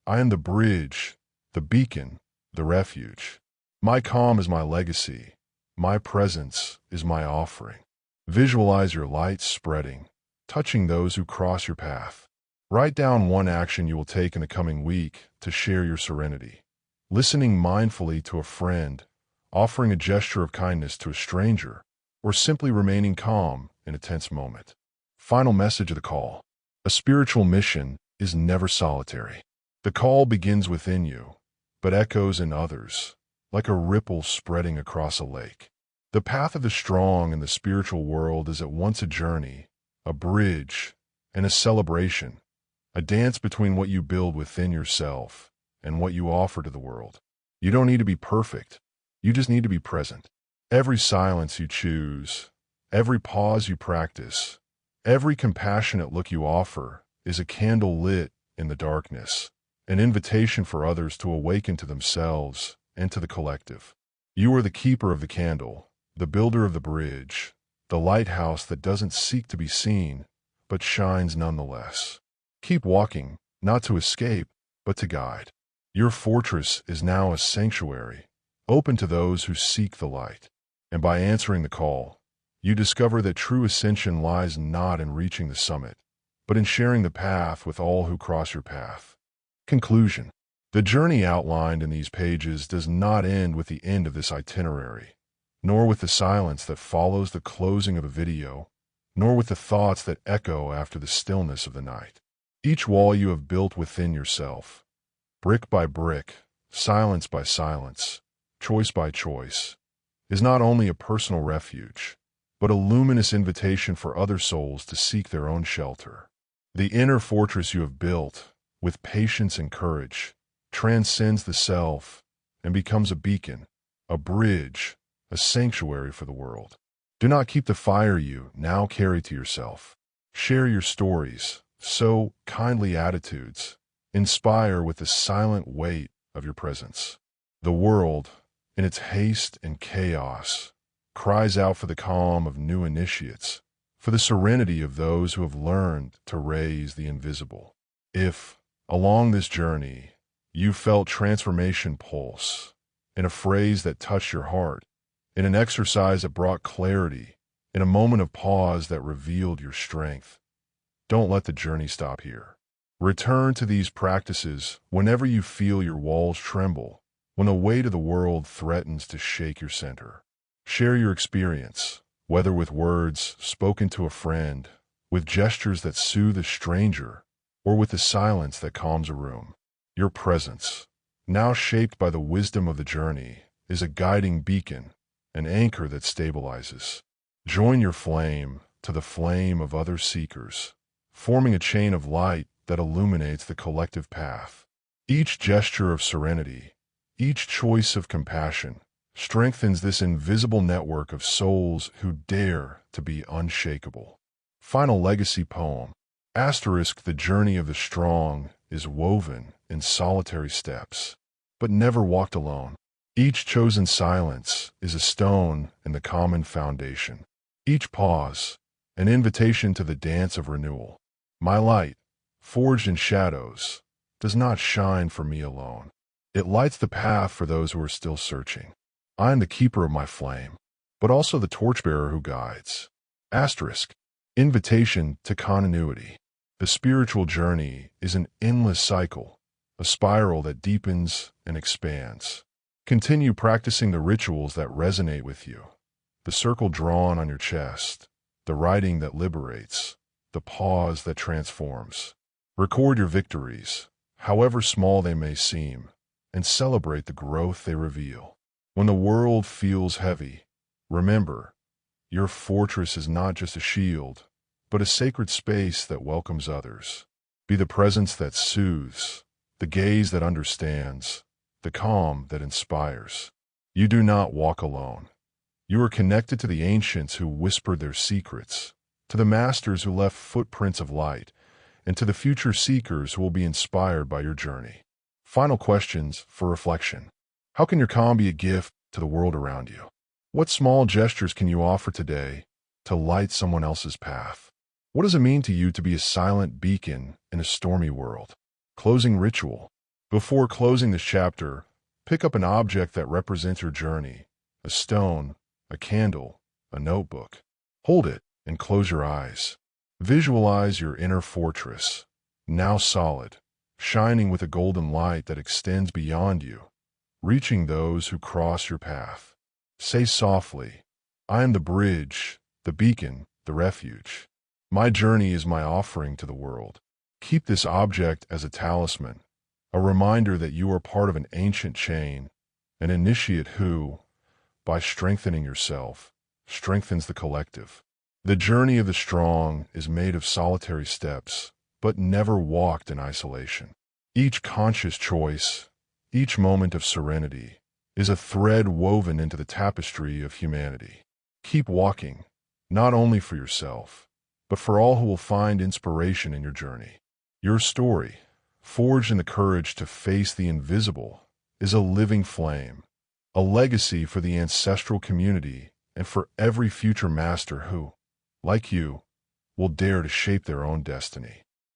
"I am the bridge, the beacon, the refuge. My calm is my legacy. My presence is my offering." Visualize your light spreading, touching those who cross your path. Write down one action you will take in the coming week to share your serenity. Listening mindfully to a friend, offering a gesture of kindness to a stranger, or simply remaining calm in a tense moment. Final message of the call. A spiritual mission is never solitary. The call begins within you, but echoes in others, like a ripple spreading across a lake. The path of the strong in the spiritual world is at once a journey, a bridge, and a celebration, a dance between what you build within yourself and what you offer to the world. You don't need to be perfect. You just need to be present. Every silence you choose, every pause you practice, every compassionate look you offer is a candle lit in the darkness, an invitation for others to awaken to themselves and to the collective. You are the keeper of the candle, the builder of the bridge, the lighthouse that doesn't seek to be seen, but shines nonetheless. Keep walking, not to escape, but to guide. Your fortress is now a sanctuary, open to those who seek the light. And by answering the call, you discover that true ascension lies not in reaching the summit, but in sharing the path with all who cross your path. Conclusion. The journey outlined in these pages does not end with the end of this itinerary, nor with the silence that follows the closing of a video, nor with the thoughts that echo after the stillness of the night. Each wall you have built within yourself, brick by brick, silence by silence, choice by choice, is not only a personal refuge, but a luminous invitation for other souls to seek their own shelter. The inner fortress you have built, with patience and courage, transcends the self and becomes a beacon, a bridge, a sanctuary for the world. Do not keep the fire you now carry to yourself. Share your stories, sow kindly attitudes, inspire with the silent weight of your presence. The world, in its haste and chaos, cries out for the calm of new initiates, for the serenity of those who have learned to raise the invisible. If, along this journey, you felt transformation pulse, in a phrase that touched your heart, in an exercise that brought clarity, in a moment of pause that revealed your strength, don't let the journey stop here. Return to these practices whenever you feel your walls tremble, when the weight of the world threatens to shake your center. Share your experience, whether with words spoken to a friend, with gestures that soothe a stranger, or with the silence that calms a room. Your presence, now shaped by the wisdom of the journey, is a guiding beacon, an anchor that stabilizes. Join your flame to the flame of other seekers, forming a chain of light that illuminates the collective path. Each gesture of serenity, each choice of compassion, strengthens this invisible network of souls who dare to be unshakable. Final legacy poem. The journey of the strong is woven in solitary steps, but never walked alone. Each chosen silence is a stone in the common foundation. Each pause, an invitation to the dance of renewal. My light, forged in shadows, does not shine for me alone. It lights the path for those who are still searching. I am the keeper of my flame, but also the torchbearer who guides. Invitation to continuity. The spiritual journey is an endless cycle, a spiral that deepens and expands. Continue practicing the rituals that resonate with you. The circle drawn on your chest, the writing that liberates, the pause that transforms. Record your victories, however small they may seem, and celebrate the growth they reveal. When the world feels heavy, remember, your fortress is not just a shield, but a sacred space that welcomes others. Be the presence that soothes, the gaze that understands, the calm that inspires. You do not walk alone. You are connected to the ancients who whispered their secrets, to the masters who left footprints of light, and to the future seekers who will be inspired by your journey. Final questions for reflection. How can your calm be a gift to the world around you? What small gestures can you offer today to light someone else's path? What does it mean to you to be a silent beacon in a stormy world? Closing ritual. Before closing this chapter, pick up an object that represents your journey, a stone, a candle, a notebook. Hold it and close your eyes. Visualize your inner fortress, now solid, shining with a golden light that extends beyond you, reaching those who cross your path. Say softly, I am the bridge, the beacon, the refuge. My journey is my offering to the world. Keep this object as a talisman, a reminder that you are part of an ancient chain, an initiate who, by strengthening yourself, strengthens the collective. The journey of the strong is made of solitary steps, but never walked in isolation. Each conscious choice, each moment of serenity, is a thread woven into the tapestry of humanity. Keep walking, not only for yourself, but for all who will find inspiration in your journey. Your story, forged in the courage to face the invisible, is a living flame, a legacy for the ancestral community and for every future master who, like you, will dare to shape their own destiny.